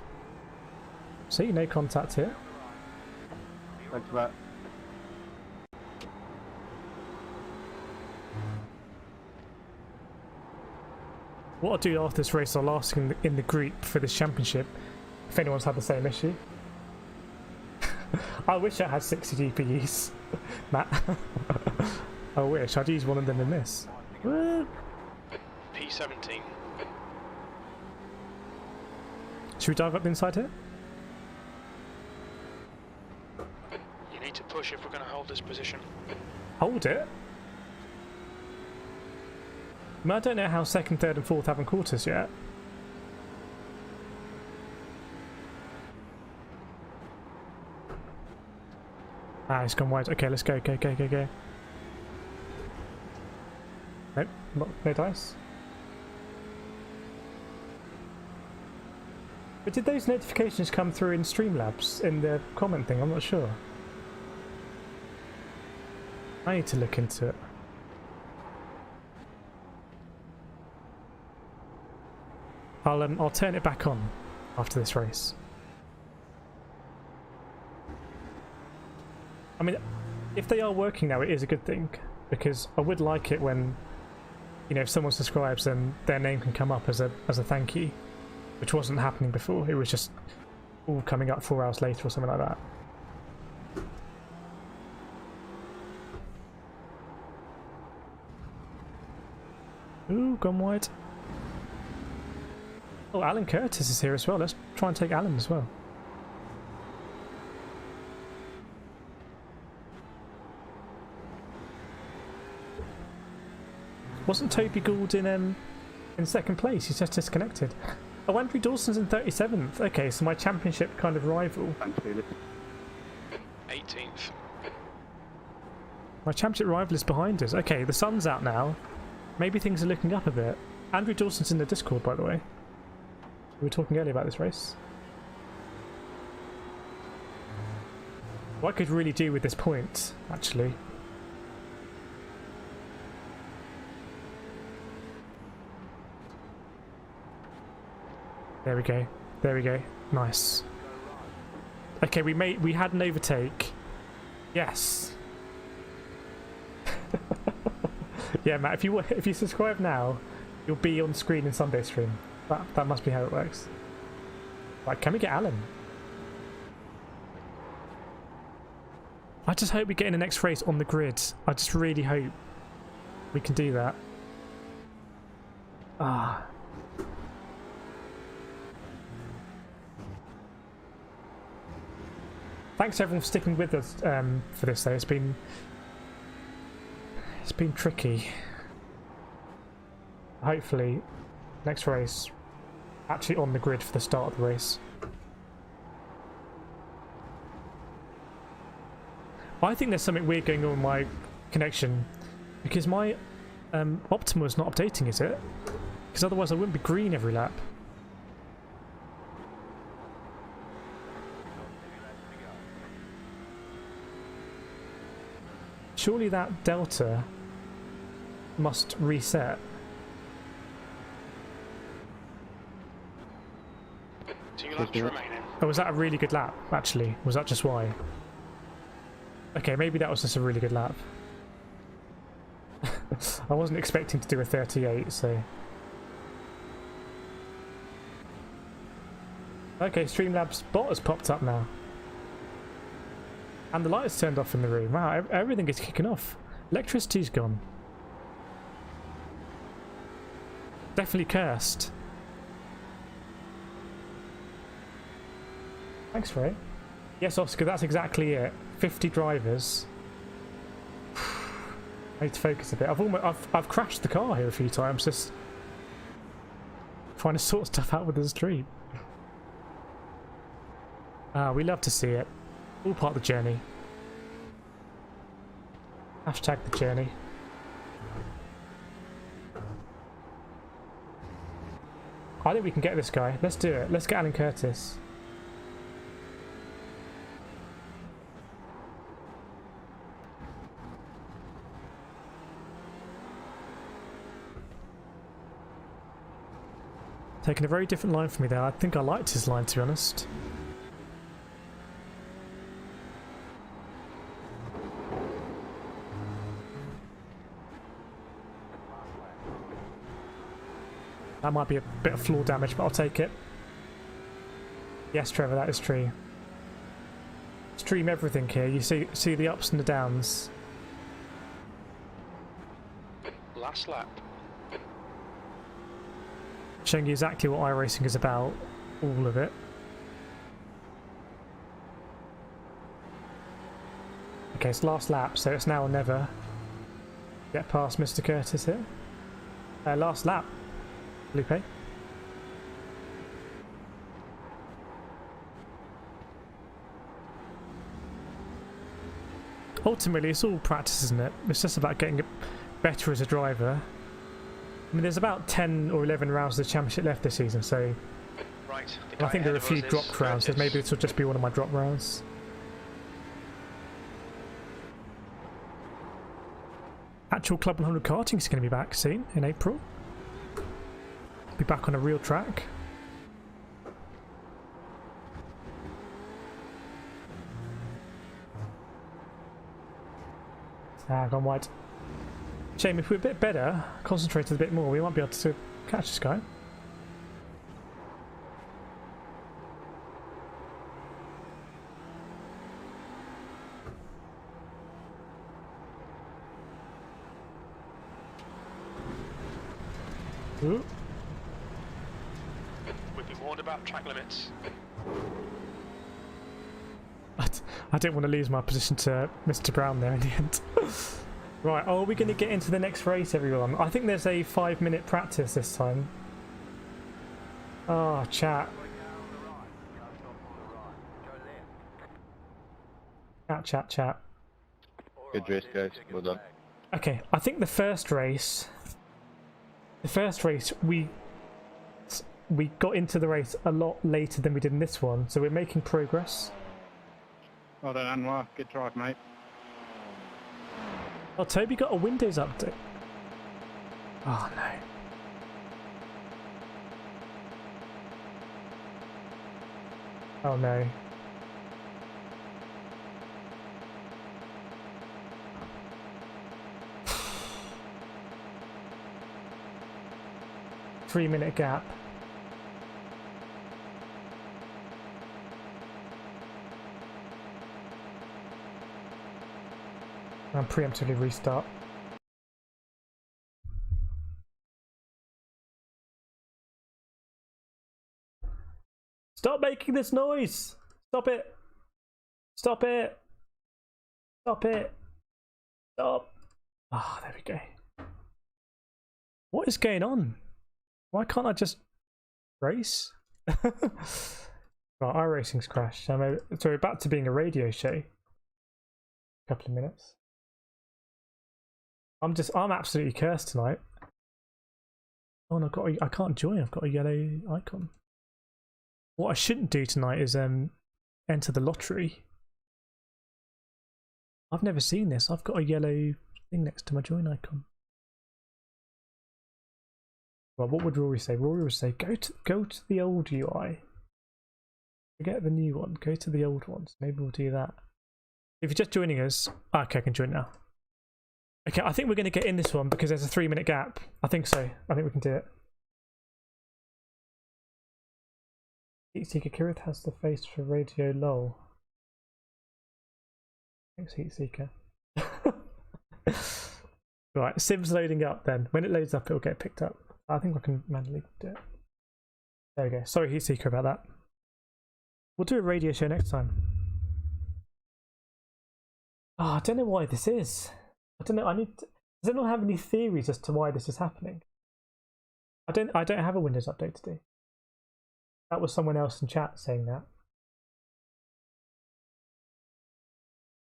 See, no contact here. Thanks for that. What I'll do after this race, I'll ask in the group for this championship if anyone's had the same issue. I wish I had 60 GPUs, Matt. I wish. I'd use one of them in this. P17. Should we dive up the inside here? You need to push if we're going to hold this position. Hold it? I mean, I don't know how second, third and fourth haven't caught us yet. Ah, it's gone wide. Okay, let's go, go. Nope, no dice. But did those notifications come through in Streamlabs in the comment thing? I'm not sure. I need to look into it. I'll turn it back on after this race. I mean, if they are working now, it is a good thing, because I would like it when, you know, if someone subscribes and their name can come up as a thank you, which wasn't happening before. It was just all coming up 4 hours later or something like that. Ooh, gone wide. Oh, Alan Curtis is here as well. Let's try and take Alan as well. Wasn't Toby Gould in second place? He's just disconnected. Oh, Andrew Dawson's in 37th. Okay, so my championship kind of rival. 18th. My championship rival is behind us. Okay, the sun's out now. Maybe things are looking up a bit. Andrew Dawson's in the Discord, by the way. We were talking earlier about this race. What I could really do with this point, actually. There we go. There we go. Nice. Okay, we had an overtake. Yes. Yeah, Matt. If you subscribe now, you'll be on screen in Sunday stream. That must be how it works. Right, can we get Alan? I just hope we get in the next race on the grid. I just really hope we can do that. Ah. Thanks everyone for sticking with us for this though. It's been tricky. Hopefully, next race, actually on the grid for the start of the race. I think there's something weird going on with my connection, because my Optima is not updating, is it? Because otherwise I wouldn't be green every lap. Surely that delta must reset. 2 laps remaining. Oh, was that a really good lap, actually? Was that just why? Okay, maybe that was just a really good lap. I wasn't expecting to do a 38, so... Okay, Streamlabs bot has popped up now. And the lights turned off in the room. Wow, everything is kicking off. Electricity's gone. Definitely cursed. Thanks, Ray. Yes, Oscar, that's exactly it. 50 drivers. I need to focus a bit. I've crashed the car here a few times, just trying to sort stuff out with the street. We love to see it. All part of the journey. Hashtag the journey. I think we can get this guy. Let's do it. Let's get Alan Curtis. Taking a very different line from me there. I think I liked his line, to be honest. That might be a bit of floor damage, but I'll take it. Yes, Trevor, that is true. Stream everything here. You see the ups and the downs. Last lap. Showing you exactly what iRacing is about. All of it. Okay, it's last lap, so it's now or never. Get past Mr. Curtis here. Last lap. Lupe. Ultimately, it's all practice, isn't it? It's just about getting better as a driver. I mean, there's about 10 or 11 rounds of the championship left this season, so right, I think there are a few dropped rounds, so maybe this will just be one of my drop rounds. Actual Club 100 karting is going to be back soon in April. Be back on a real track. Gone wide. Shame, if we're a bit better, concentrated a bit more, we might be able to catch this guy. Ooh. We've been warned about track limits. I didn't want to lose my position to Mr. Brown there in the end. Right, are we going to get into the next race, everyone? I think there's a 5-minute practice this time. Oh, chat. Chat. Good race, guys. Well done. Okay, I think the first race we got into the race a lot later than we did in this one, so we're making progress. Well done, Anwar. Good drive, mate. Oh, Toby got a Windows update. Oh no. Oh no. Three-minute gap. And preemptively restart. Stop making this noise! Stop it! Stop it! Stop it! Stop! Ah, there we go. What is going on? Why can't I just race? Right, iRacing's crashed. So we're back to being a radio show. Couple of minutes. I'm absolutely cursed tonight. Oh, and I can't join. I've got a yellow icon. What I shouldn't do tonight is enter the lottery. I've never seen this. I've got a yellow thing next to my join icon. Well, what would Rory say? Rory would say, go to the old UI. Forget the new one. Go to the old ones. Maybe we'll do that. If you're just joining us, okay, I can join now. Okay, I think we're going to get in this one because there's a 3-minute gap. I think so. I think we can do it. Heatseeker Kirith has the face for Radio LOL. Thanks, Heatseeker. Right, Sim's loading up then. When it loads up, it'll get picked up. I think I can manually do it. There we go. Sorry, Heatseeker, about that. We'll do a radio show next time. Oh, I don't know why this is. I don't know. Does anyone have any theories as to why this is happening? I don't have a Windows update to do. That was someone else in chat saying that.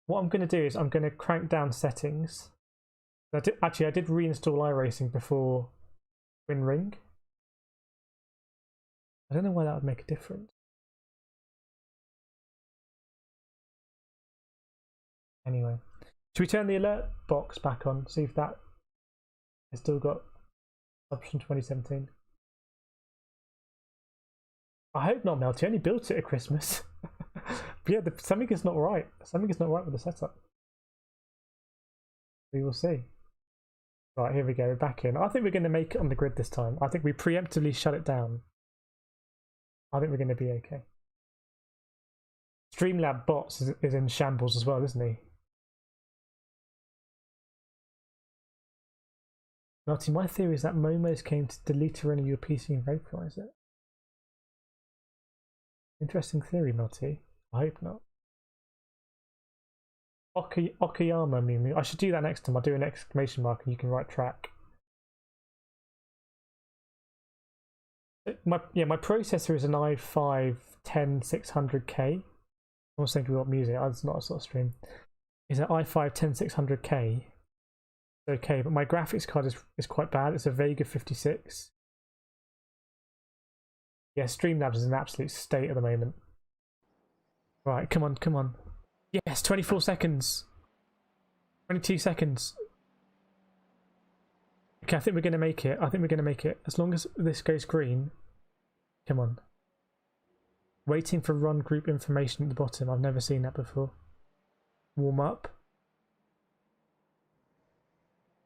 What I'm going to do is I'm going to crank down settings. I did reinstall iRacing before WinRing. I don't know why that would make a difference. Anyway, should we turn the alert box back on? See if that has still got option 2017. I hope not, Melty. I only built it at Christmas. But yeah, something is not right. Something is not right with the setup. We will see. Right, here we go. We're back in. I think we're going to make it on the grid this time. I think we preemptively shut it down. I think we're going to be okay. Streamlab Bots is in shambles as well, isn't he? Melty, my theory is that Momos came to delete or your PC and vaporize it. Interesting theory, Melty. I hope not. Okayama Mimu. I should do that next time. I'll do an exclamation mark and you can write track. My processor is an i5 10600K. I was thinking about music. It's not a sort of stream. It's an i5 10600K. Okay, but my graphics card is quite bad. It's a Vega 56. Yeah, Streamlabs is an absolute state at the moment. Right, come on, come on. Yes, 24 seconds. 22 seconds. Okay, I think we're going to make it. I think we're going to make it. As long as this goes green. Come on. Waiting for run group information at the bottom. I've never seen that before. Warm up.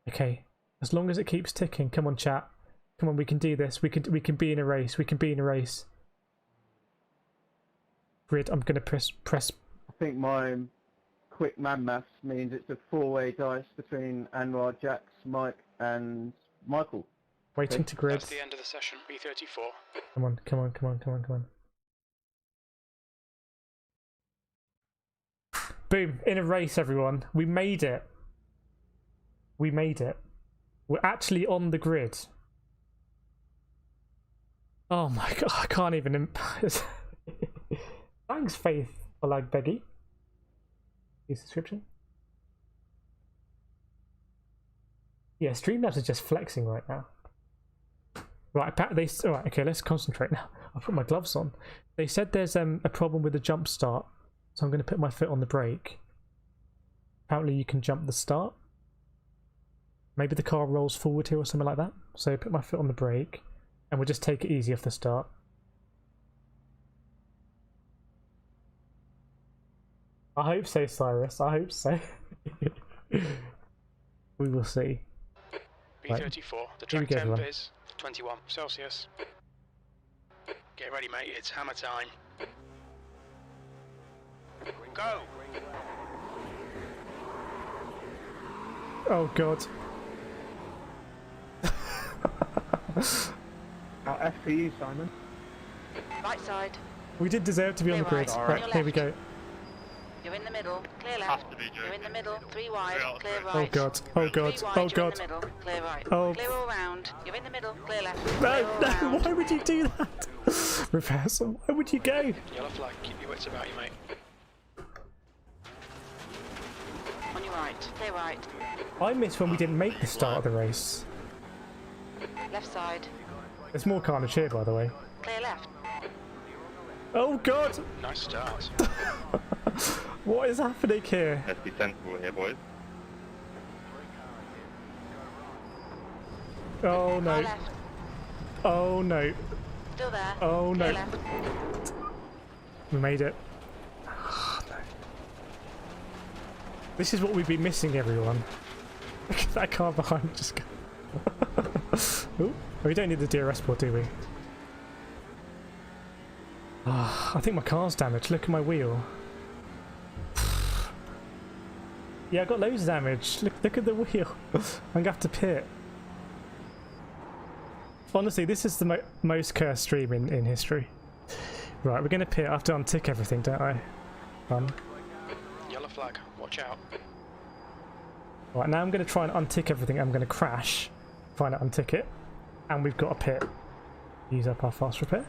Okay. As long as it keeps ticking. Come on, chat. Come on, we can do this. We can be in a race. We can be in a race. Grid, I'm going to press. I think my quick man maths means it's a four-way dice between Anwar, Jax, Mike, and Michael. Waiting to grid. That's the end of the session. B34. Come on, come on, come on, come on, come on. Boom! In a race, everyone. We made it. We made it. We're actually on the grid. Oh my god! I can't even. Thanks, Faith, for like Beggy. Subscription. Yeah, Streamlabs are just flexing right now. Right, alright, okay, let's concentrate now. I'll put my gloves on. They said there's a problem with the jump start, so I'm going to put my foot on the brake. Apparently you can jump the start. Maybe the car rolls forward here or something like that. So put my foot on the brake, and we'll just take it easy off the start. I hope so, Cyrus. I hope so. We will see. B34. Right. The track temp is 21 Celsius. Get ready, mate. It's hammer time. Go! Oh god. F for you, Simon. Right side. We did deserve to be on the grid. Right, here we go. You're in the middle, clear left. You're in the middle, 3 wide, clear right. Oh god, oh god, oh god. You're in the middle, clear right. Oh. Clear all round. You're in the middle, clear left. No, no, why would you do that? Reversal, why would you go? Yellow flag, keep your wits about you, mate. On your right, clear right. I missed when we didn't make the start of the race. Left side. There's more carnage here, by the way. Clear left. Oh god! Nice start. What is happening here? Let's be sensible here, boys. Oh no. Left. Oh no. Still there. Oh no. Clear left. We made it. Oh, no. This is what we've been missing, everyone. Look at that car behind just go. Ooh, we don't need the DRS board, do we? Oh, I think my car's damaged. Look at my wheel. Yeah, I got loads of damage. Look at the wheel. I'm gonna have to pit. Honestly, this is the most cursed stream in history. Right, we're gonna pit. I have to untick everything, don't I? Yellow flag, watch out. Right, now I'm gonna try and untick everything. I'm gonna crash, trying to untick it, and we've got a pit. Use up our fast repair.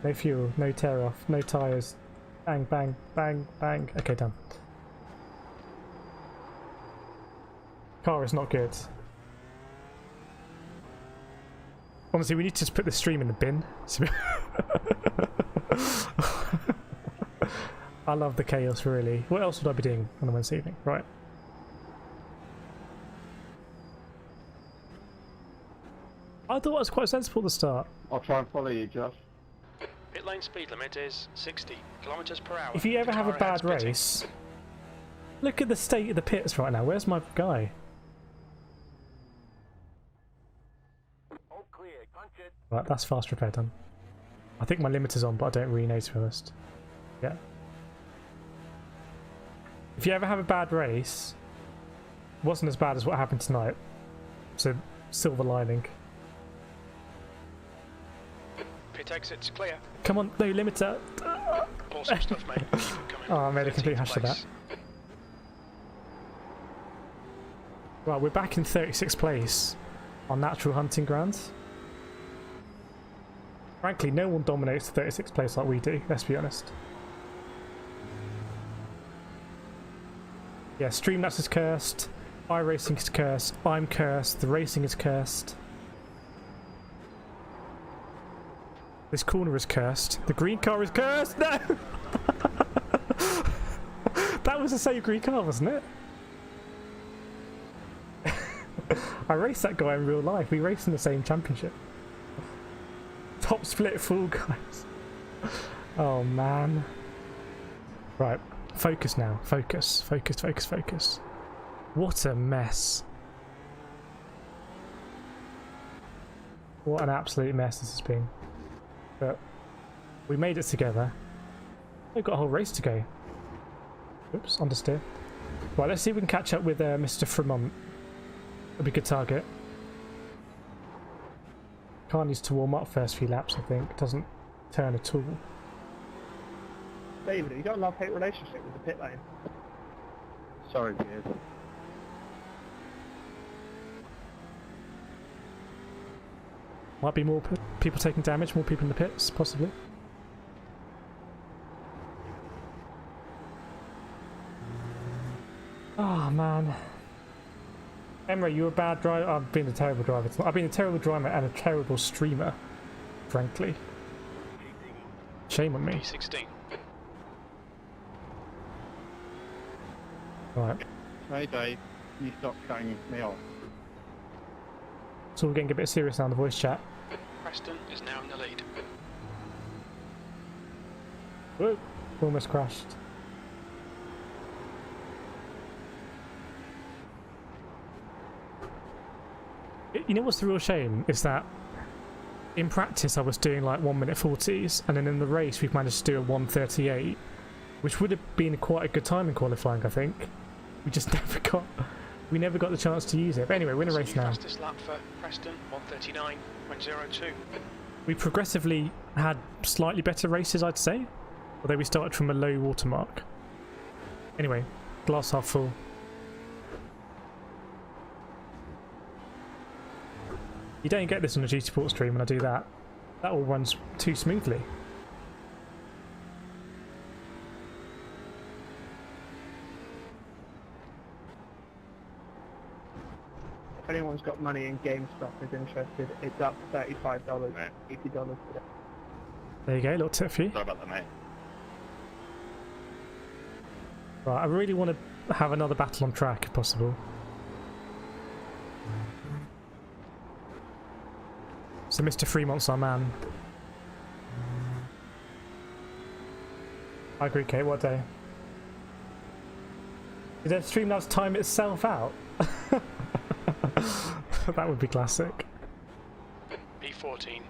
No fuel, no tear off, no tyres. Bang, bang, bang, bang. Okay, done. Car is not good. Honestly, we need to just put the stream in the bin. I love the chaos, really. What else would I be doing on a Wednesday evening? Right. I thought it was quite sensible at the start. I'll try and follow you, Josh. Pit lane speed limit is 60 kilometers per hour. If you ever have a bad race, look at the state of the pits right now. Where's my guy? All clear. Punch it. Right, that's fast repair done. I think my limiter's on, but I don't really know, to be honest. Yeah. If you ever have a bad race, it wasn't as bad as what happened tonight. So, silver lining. Pit exit's clear. Come on, no limiter. Awesome stuff, mate. Keep it coming. Oh, I made a complete hash of that. Right, we're back in 36th place on natural hunting grounds. Frankly, no one dominates the 36th place like we do, let's be honest. Yeah, Streamlabs is cursed, iRacing is cursed, I'm cursed, the racing is cursed. This corner is cursed. The green car is cursed! No! That was the same green car, wasn't it? I raced that guy in real life. We raced in the same championship. Top split full, guys. Oh, man. Right. Focus now. Focus. Focus, focus, focus. What a mess. What an absolute mess this has been. But we made it together. We've got a whole race to go. Oops, understeer. Right, let's see if we can catch up with Mr. Fremont. That'd be a good target. Car needs to warm up first few laps, I think. Doesn't turn at all. David, you got a love-hate relationship with the pit lane. Sorry, Piers. Might be more people taking damage, more people in the pits, possibly. Oh, man. Emre, you're a bad driver. I've been a terrible driver. I've been a terrible driver and a terrible streamer, frankly. Shame on me. 16. Right. Hey, Dave. You stop cutting me off. So we're getting a bit serious now in the voice chat. Preston is now in the lead. Whoa. Almost crashed. You know what's the real shame is that in practice I was doing like 1:40 40s, and then in the race we've managed to do a 1:38, which would have been quite a good time in qualifying, I think. We just never got the chance to use it. But anyway, we're in a race now. Fastest lap for Preston, 1:39.02. We progressively had slightly better races, I'd say, although we started from a low watermark. Anyway, glass half full. You don't get this on a GT Sport stream when I do that. That all runs too smoothly. If anyone's got money in GameStop is interested, it's up $35, $80 today. There you go, little tip for you. Sorry about that, mate. Right, I really want to have another battle on track if possible. So Mr. Fremont's our man. I agree, Kate, what day? Did the Streamlabs time itself out? That would be classic. P14.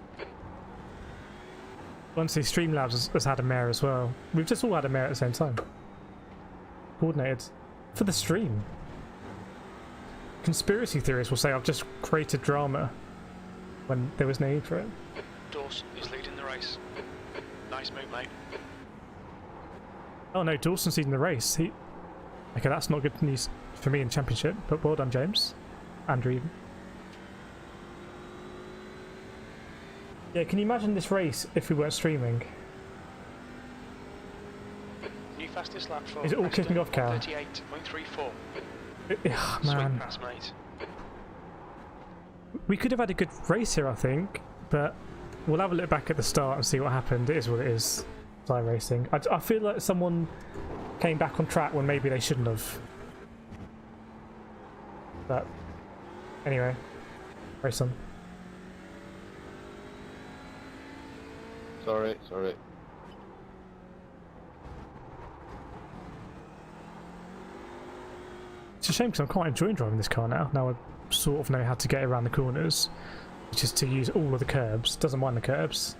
Honestly, Streamlabs has had a mare as well. We've just all had a mare at the same time. coordinated for the stream. Conspiracy theorists will say I've just created drama when there was no need for it. Dawson is leading the race. Nice move, mate. Oh no, Dawson's leading the race. Okay, that's not good news for me in the championship, but well done, James. Andrew even. Yeah, can you imagine this race if we weren't streaming? New fastest lap for Is it all kicking off, Cal? 38.34. Man. Sweet pass, mate. We could have had a good race here, I think, but we'll have a look back at the start and see what happened. It is what it is. iRacing. I feel like someone came back on track when maybe they shouldn't have. But anyway, race on. Sorry. It's a shame because I'm quite enjoying driving this car now. Now I sort of know how to get around the corners, which is to use all of the curbs. Doesn't mind the curbs.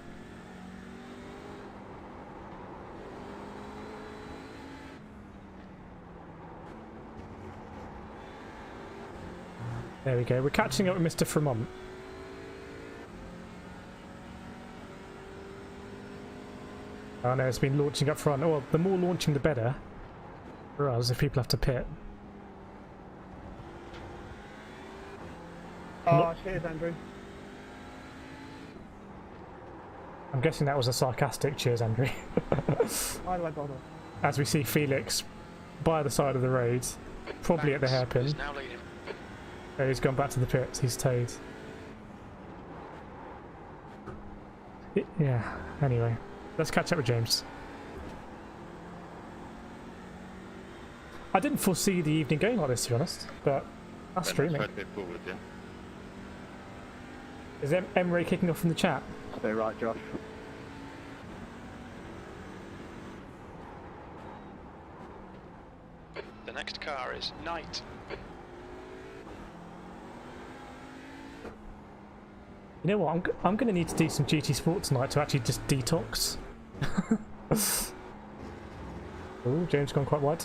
There we go. We're catching up with Mr. Fremont. Oh no, it's been launching up front. Well, the more launching the better for us if people have to pit. Oh, cheers, Andrew. I'm guessing that was a sarcastic cheers, Andrew. Why do I bother? As we see Felix by the side of the road, probably at the hairpin. Oh, he's gone back to the pits. He's towed. Yeah, anyway. Let's catch up with James. I didn't foresee the evening going like this, to be honest, but that's streaming. Is Emery kicking off from the chat? Stay right, Josh. The next car is Knight. You know what? I'm going to need to do some GT Sport tonight to actually just detox. Oh, James gone quite wide.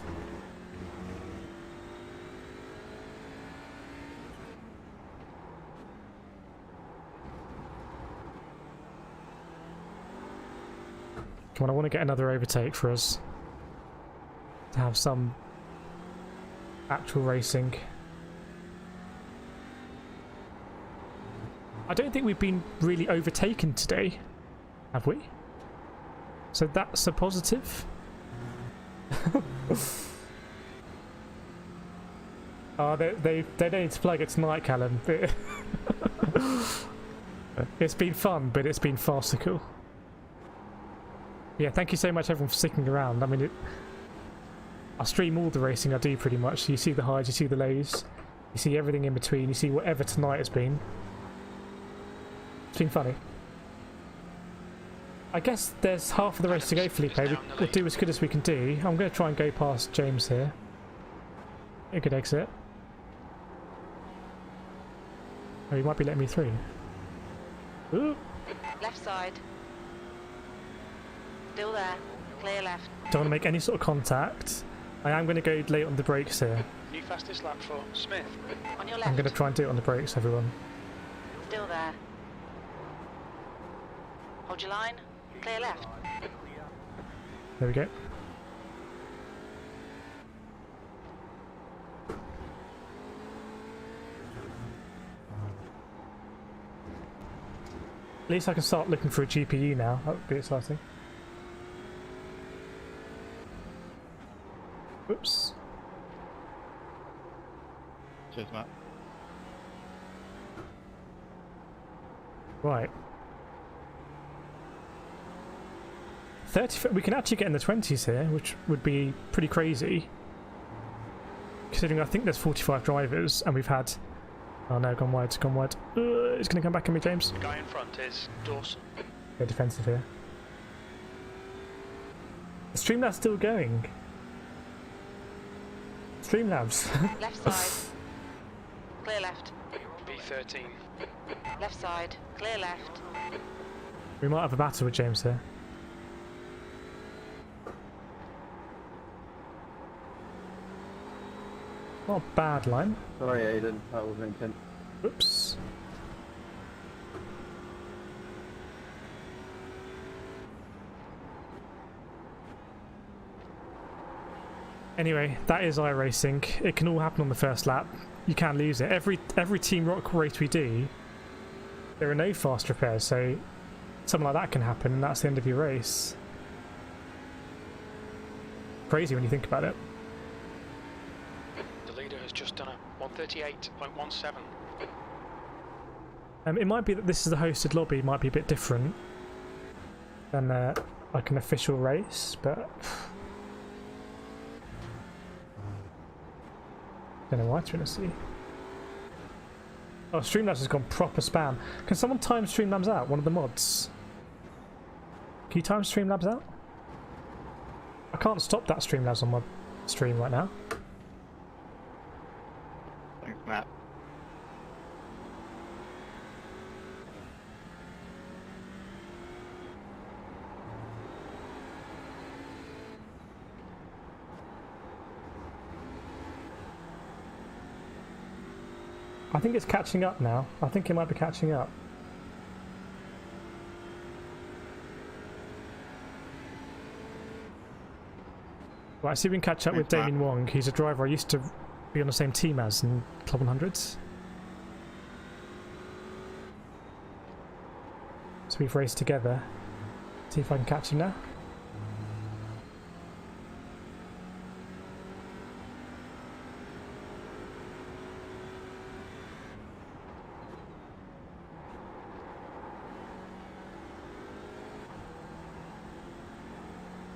Come on, I want to get another overtake for us to have some actual racing. I don't think we've been really overtaken today, have we? So that's a positive. Oh, they don't need to plug it tonight, Callum. It's been fun, but it's been farcical. Yeah, thank you so much everyone for sticking around. I mean, I stream all the racing I do pretty much. You see the highs, you see the lows, you see everything in between, you see whatever tonight has been. It's been funny. I guess there's half of the race to go, Felipe. We'll do as good as we can do. I'm going to try and go past James here. A good exit. Oh, he might be letting me through. Ooh. Left side. Still there. Clear left. Don't want to make any sort of contact. I am going to go late on the brakes here. New fastest lap for Smith. On your left. I'm going to try and do it on the brakes, everyone. Still there. Hold your line. Clear left. There we go. At least I can start looking for a GPU now. That would be exciting. Oops. Cheers, Matt. Right. 30. We can actually get in the 20s here, which would be pretty crazy. Considering I think there's 45 drivers, and we've had... Oh no, gone wide, gone wide. It's going to come back at me, James. The guy in front is Dawson. They're defensive here. The Streamlabs still going. Streamlabs. Left side. Clear left. B13. Left side. Clear left. We might have a battle with James here. Not a bad line. Sorry, Aiden, that wasn't intent. Oops. Anyway, that is iRacing. It can all happen on the first lap. You can lose it. Every Team Rock race we do, there are no fast repairs, so something like that can happen, and that's the end of your race. Crazy when you think about it. The leader has just done a 138.17. It might be that this is the hosted lobby. It might be a bit different than like an official race, but don't know why, to be honest with you. Oh, Streamlabs has gone proper spam. Can someone time Streamlabs out? One of the mods. Can you time Streamlabs out? I can't stop that Streamlabs on my stream right now. Thanks, Matt. I think it's catching up now. I think it might be catching up. Right, see if we can catch up with Damien Wong. He's a driver I used to be on the same team as in Club 100s. So we've raced together. See if I can catch him now.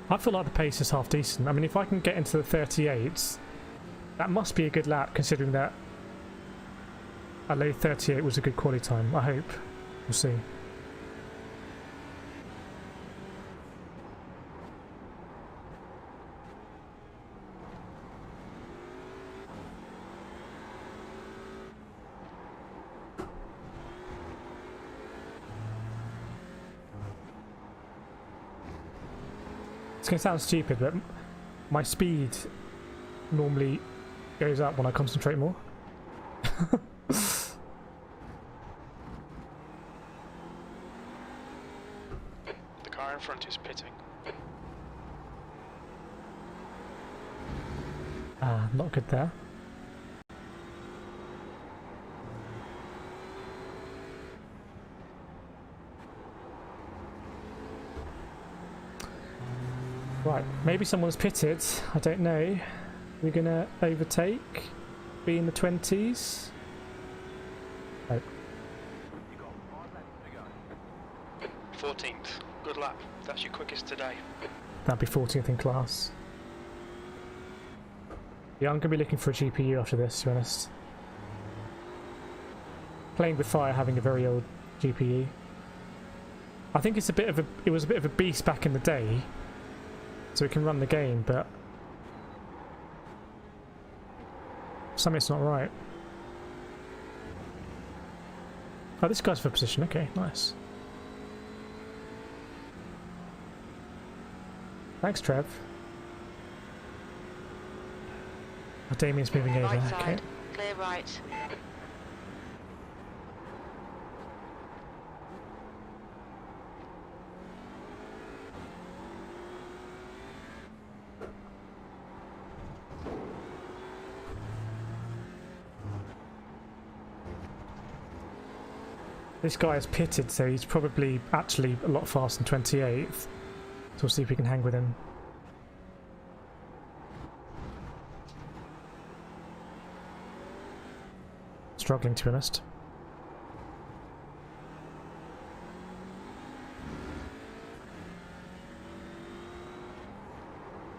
I feel like the pace is half decent. I mean, if I can get into the 38s, that must be a good lap, considering that a low 38 was a good quality time. I hope. We'll see. It's going to sound stupid, but my speed normally goes up when I concentrate more. The car in front is pitting. Ah, not good there. Right, maybe someone's pitted, I don't know. We're gonna overtake, be in the 20s. Oh. 14th. Good lap. That's your quickest today. That'd be 14th in class. Yeah, I'm gonna be looking for a GPU after this, to be honest. Playing with fire, having a very old GPU. I think it's it was a bit of a beast back in the day, so it can run the game, but something's not right. Oh, this guy's for position. Okay, nice. Thanks, Trev. Oh, Damien's moving over. Right Okay. side, clear right. This guy is pitted, so he's probably actually a lot faster than 28th. So we'll see if we can hang with him. Struggling, to be honest.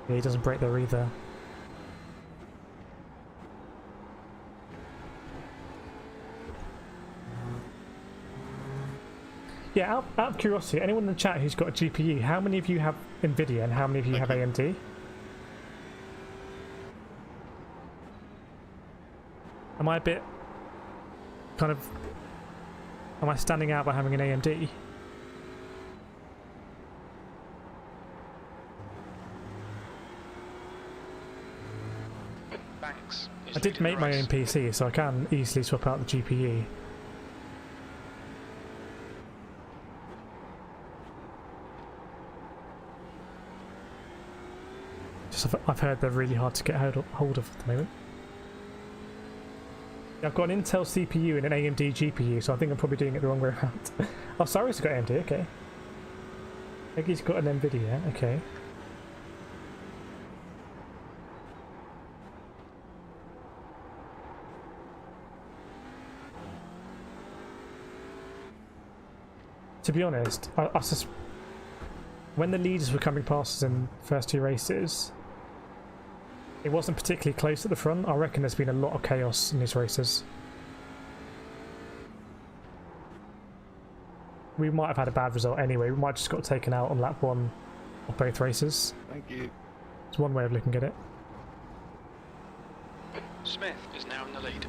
Yeah, he doesn't break there either. Yeah, out of curiosity, anyone in the chat who's got a GPU, how many of you have NVIDIA and how many of you have AMD? Am I a bit kind of... Am I standing out by having an AMD? Banks is I did make my own PC, so I can easily swap out the GPU. Just I've heard they're really hard to get hold of at the moment. I've got an Intel CPU and an AMD GPU, so I think I'm probably doing it the wrong way around. Oh, Cyrus has got AMD, okay. Eggy's got an NVIDIA, okay. To be honest, when the leaders were coming past us in the first 2 races, it wasn't particularly close at the front. I reckon there's been a lot of chaos in these races. We might have had a bad result anyway. We might have just got taken out on lap 1 of both races. Thank you. It's one way of looking at it. Smith is now in the lead.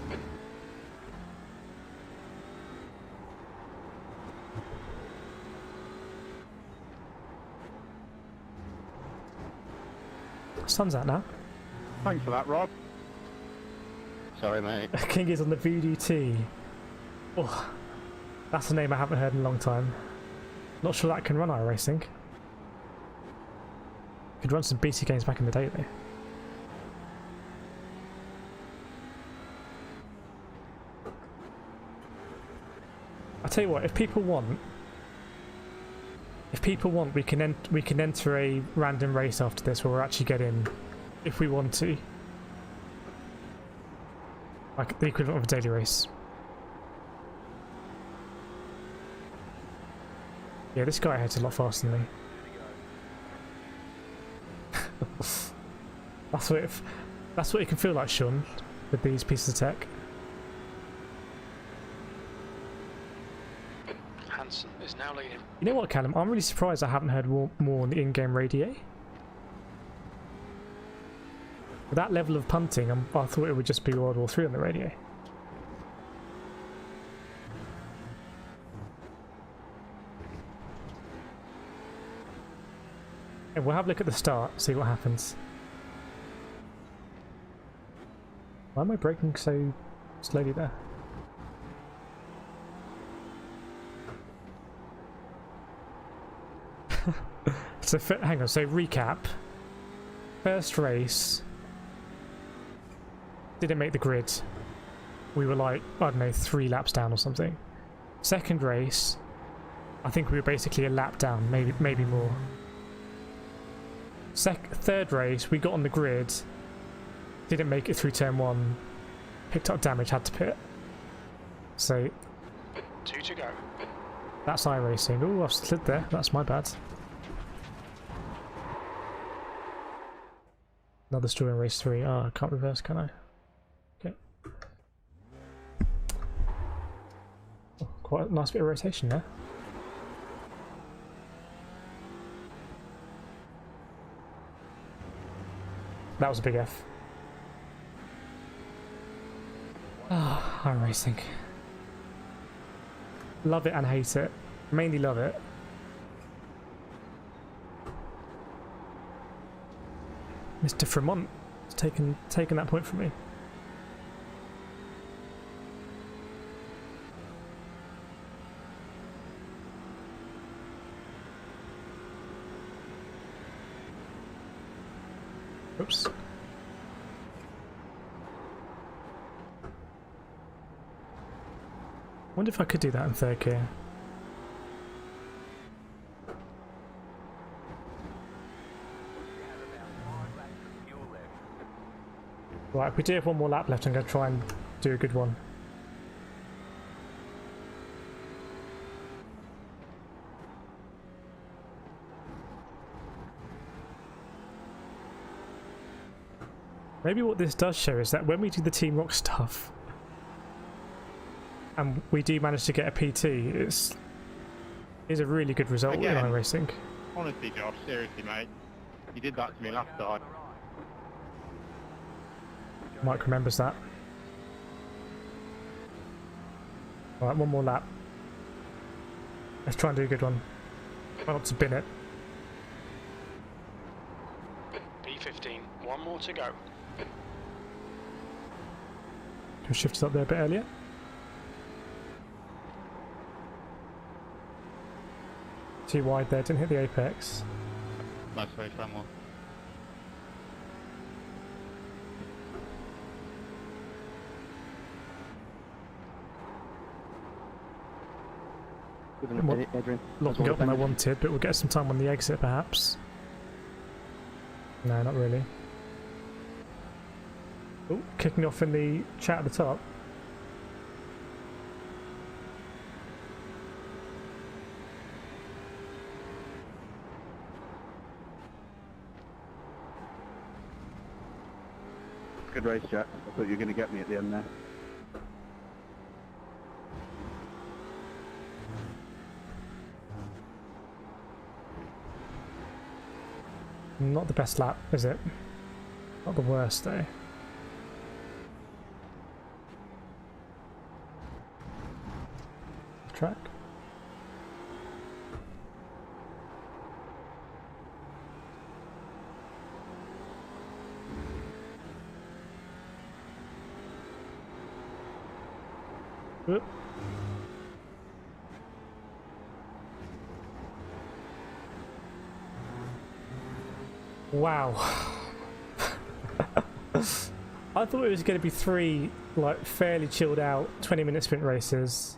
Sun's out now. Thanks for that, Rob. Sorry, mate. King is on the VDT. Oh, that's a name I haven't heard in a long time. Not sure that can run iRacing. Could run some BT games back in the day though. I tell you what, if people want, we can enter a random race after this where we're actually getting, if we want to, like the equivalent of a daily race. Yeah, this guy heads a lot faster than me. That's what it can feel like, Sean, with these pieces of tech. Hansen is now leading. You know what, Callum? I'm really surprised I haven't heard more on the in-game radio. With that level of punting, I thought it would just be World War III on the radio. And we'll have a look at the start, see what happens. Why am I braking so slowly there? So hang on, so recap. First race didn't make the grid. We were like, I don't know, 3 laps down or something. Second race, I think we were basically a lap down, maybe more. Third race, we got on the grid, didn't make it through turn 1, picked up damage, had to pit. So 2 to go. That's iRacing. Oh, I've slid there. That's my bad. Another story in race 3. Oh, I can't reverse, can I? Okay. Oh, quite a nice bit of rotation there. That was a big F. Ah, oh, iRacing. Love it and hate it. Mainly love it. Mr. Fremont has taken that point from me. Oops. Wonder if I could do that in third gear. Right, if we do have one more lap left, I'm going to try and do a good one. Maybe what this does show is that when we do the Team Rock stuff, and we do manage to get a PT, it's a really good result in iRacing. Honestly, Josh, seriously, mate. You did that to me last time. Mike remembers that. Alright, one more lap. Let's try and do a good one. Try not to bin it. P15, one more to go. Who shifted up there a bit earlier. Too wide there, didn't hit the apex. Nice race, that one. Locking up when I wanted, but we'll get some time on the exit perhaps. No, not really. Oh, kicking off in the chat at the top. Good race, Jack. I thought you were going to get me at the end there. Not the best lap, is it? Not the worst, though. Track. Oop. Wow. I thought it was going to be 3 like fairly chilled out 20-minute sprint races.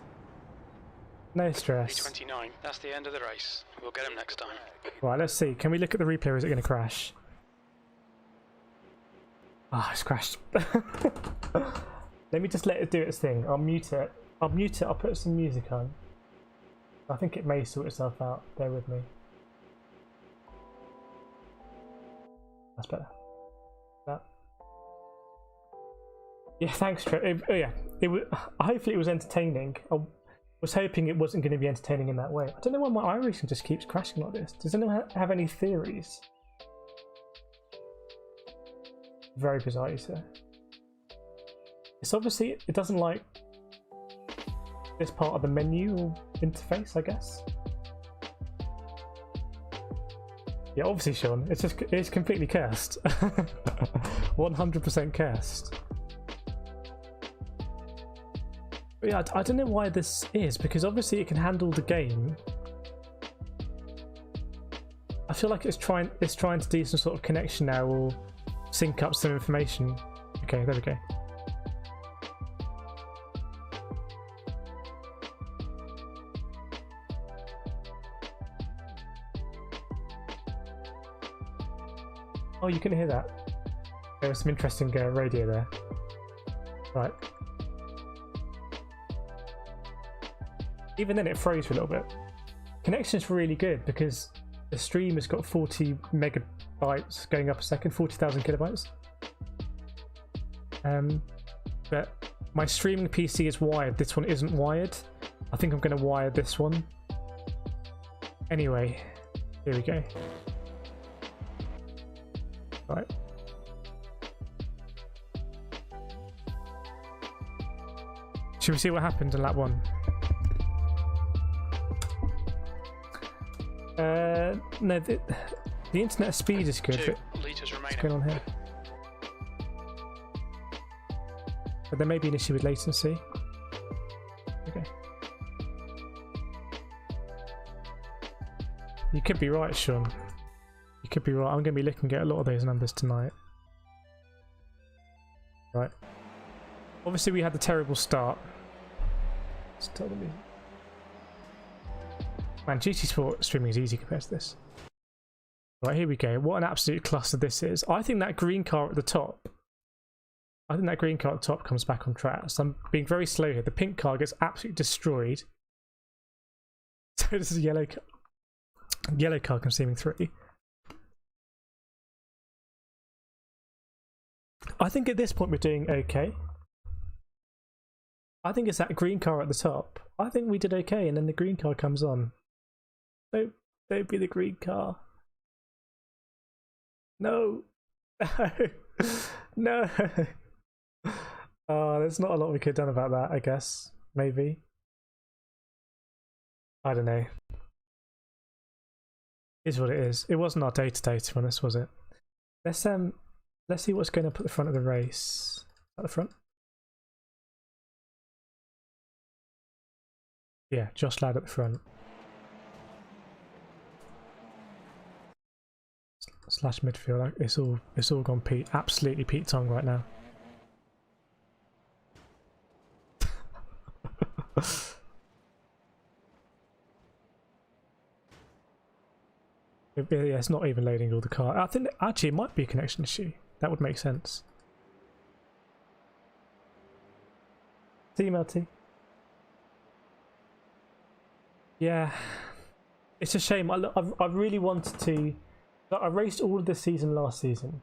No stress. 29. That's the end of the race. We'll get him next time. Right, let's see. Can we look at the replay or is it going to crash? Ah, it's crashed. Let me just let it do its thing. I'll mute it. I'll mute it. I'll put some music on. I think it may sort itself out. Bear with me. That's better. That. Yeah, thanks, Trev. Oh yeah, hopefully it was entertaining. I was hoping it wasn't going to be entertaining in that way. I don't know why my iRacing just keeps crashing like this. Does anyone have any theories? Very bizarre, Eesa. It's obviously it doesn't like this part of the menu or interface, I guess. Yeah, obviously, Sean. It's completely cursed. 100% cursed. But yeah, I don't know why this is, because obviously it can handle the game. I feel like it's trying to do some sort of connection now or sync up some information. Okay, there we go. Oh, you can hear that. There was some interesting radio there. Right. Even then it froze for a little bit. Connection's really good because the stream has got 40 megabytes going up a second, 40,000 kilobytes. But my streaming PC is wired, this one isn't wired. I think I'm going to wire this one. Anyway, here we go. Right. Should we see what happened in lap 1? No, the internet speed is good. 2 litres remaining. What's going on here? But there may be an issue with latency. Okay. You could be right, Sean. You could be right. I'm going to be looking at a lot of those numbers tonight. Right. Obviously, we had the terrible start. Let's tell them. Man, GT Sport streaming is easy compared to this. Right, here we go. What an absolute cluster this is. I think that green car at the top. I think that green car at the top comes back on track. So I'm being very slow here. The pink car gets absolutely destroyed. So this is a yellow car. Yellow car comes seeming 3. I think at this point we're doing okay. I think it's that green car at the top. I think we did okay, and then the green car comes on. Don't be the green car. No. No. Oh, there's not a lot we could have done about that, I guess. Maybe. I don't know. It is what it is. It wasn't our day-to-day, to be honest, was it? Let's see what's going up at the front of the race. At the front? Yeah, Josh Ladd at the front. Slash midfield. Like, it's all gone Pete. Absolutely Pete Tong right now. Yeah, it's not even loading all the car. I think actually it might be a connection issue. That would make sense. Team LT. Yeah, it's a shame. I really wanted to. I raced all of the season last season,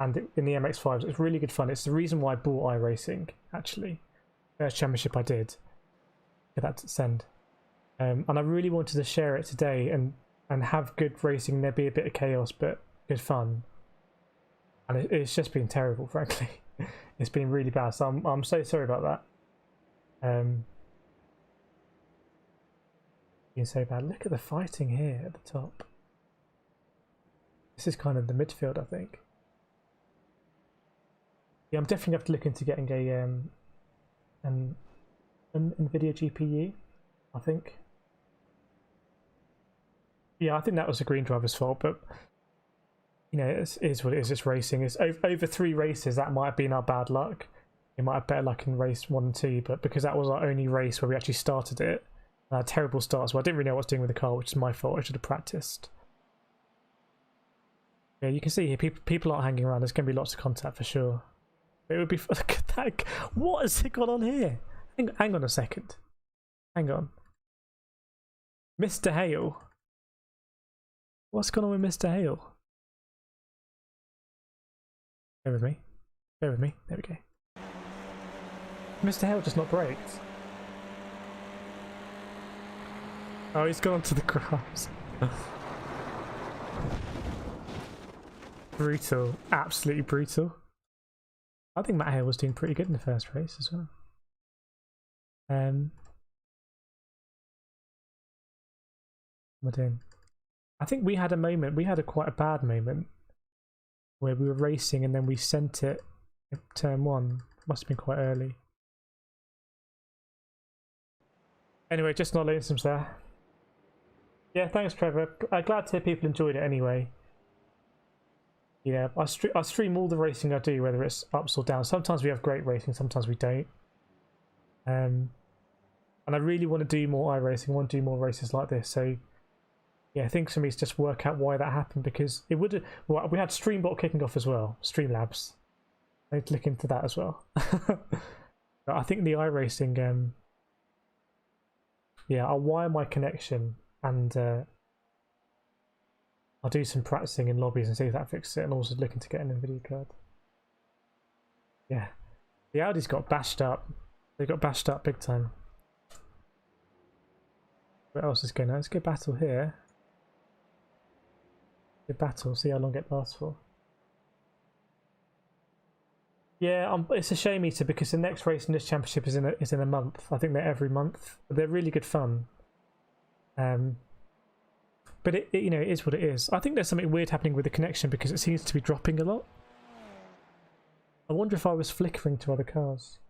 and in the MX-5s, it's really good fun. It's the reason why I bought iRacing. Actually, first championship I did. Get that to send, and I really wanted to share it today and have good racing. There be a bit of chaos, but good fun. And it's just been terrible, frankly. It's been really bad. So I'm so sorry about that. Being so bad. Look at the fighting here at the top. This is kind of the midfield, I think. Yeah, I'm definitely have to look into getting an NVIDIA GPU, I think. Yeah, I think that was the green driver's fault, but you know, it is what it is. It's racing. It's over 3 races. That might have been our bad luck. We might have better luck in race 1 and 2, but because that was our only race where we actually started it, terrible start. So I didn't really know what I was doing with the car, which is my fault. I should have practiced. Yeah, you can see here people aren't hanging around. There's going to be lots of contact for sure. It would be. Look at that. What has it got on here? Hang on a second. Hang on. Mr. Hale. What's going on with Mr. Hale? Bear with me. Bear with me. There we go. Mr. Hale just not braked. Oh, he's gone onto the grass. Brutal. Absolutely brutal. I think Matt Hale was doing pretty good in the first race as well. What am I doing? I think we had a moment, we had quite a bad moment where we were racing and then we sent it at turn 1. Must have been quite early. Anyway, just not letting some there. Yeah, thanks Trevor. I'm glad to hear people enjoyed it anyway. Yeah, I stream all the racing I do, whether it's ups or downs. Sometimes we have great racing, sometimes we don't. And I really want to do more iRacing. I want to do more races like this. So yeah, I think for me it's just work out why that happened, because it would. Well, we had Streambot kicking off as well, Streamlabs. I need to look into that as well. But I think the iRacing, yeah, I'll wire my connection and I'll do some practicing in lobbies and see if that fixes it, and also looking to get an NVIDIA card. Yeah, the Audi's got bashed up. They got bashed up big time. What else is going on? Let's go battle here. Good battle, see how long it lasts for. Yeah, it's a shame, Eesa, because the next race in this championship is in a month. I think they're every month. But they're really good fun. But it you know, it is what it is. I think there's something weird happening with the connection because it seems to be dropping a lot. I wonder if I was flickering to other cars.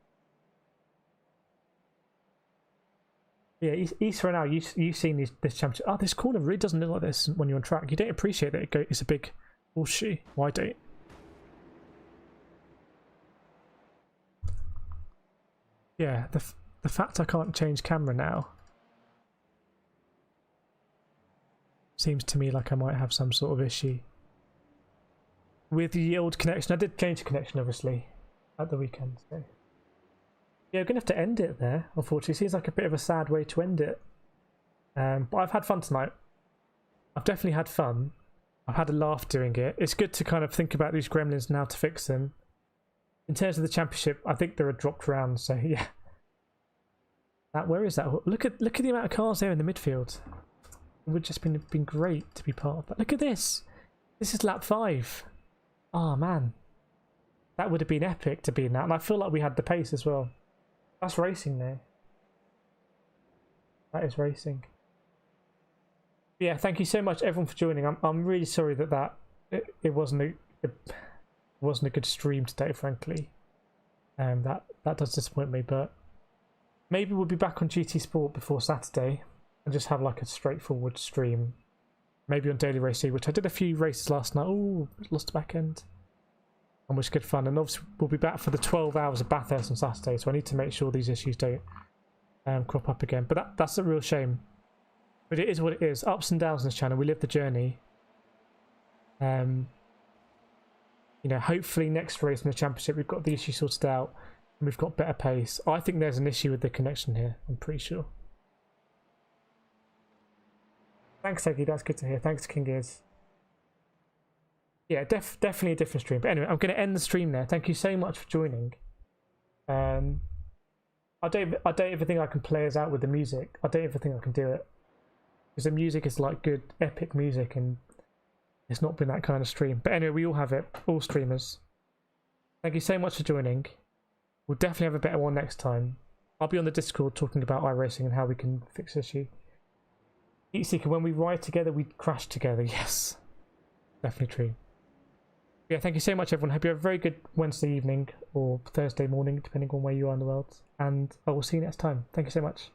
Yeah, Eesa and now you've seen this championship. Oh, this corner really doesn't look like this when you're on track. You don't appreciate that it's a big horseshoe. Why don't? Yeah, the fact I can't change camera now seems to me like I might have some sort of issue with the old connection. I did change the connection obviously at the weekend. So. Yeah, we're going to have to end it there, unfortunately. Seems like a bit of a sad way to end it. But I've had fun tonight. I've definitely had fun. I've had a laugh doing it. It's good to kind of think about these gremlins and how to fix them. In terms of the championship, I think there are dropped rounds, so yeah. Where is that? Look at the amount of cars there in the midfield. It would just been great to be part of that. Look at this. This is lap 5. Oh man. That would have been epic to be in that. And I feel like we had the pace as well. That's racing there. That is racing. Yeah, thank you so much everyone for joining. I'm really sorry that it wasn't a good stream today, frankly. That does disappoint me, but maybe we'll be back on GT Sport before Saturday and just have like a straightforward stream. Maybe on Daily Race 2, which I did a few races last night. Oh, lost the back end. And was good fun. And obviously we'll be back for the 12 hours of Bathurst on Saturday, so I need to make sure these issues don't crop up again. But that's a real shame. But it is what it is. Ups and downs on this channel. We live the journey. You know, hopefully next race in the championship we've got the issue sorted out and we've got better pace. I think there's an issue with the connection here. I'm pretty sure. Thanks, Eggy. That's good to hear. Thanks, King Gears. Yeah, definitely a different stream. But anyway, I'm going to end the stream there. Thank you so much for joining. I don't even think I can play us out with the music. I don't even think I can do it. Because the music is like good, epic music, and it's not been that kind of stream. But anyway, we all have it. All streamers. Thank you so much for joining. We'll definitely have a better one next time. I'll be on the Discord talking about iRacing and how we can fix this issue. Heatseeker, when we ride together, we crash together. Yes. Definitely true. Yeah, thank you so much, everyone. Hope you have a very good Wednesday evening or Thursday morning, depending on where you are in the world. And I will see you next time. Thank you so much.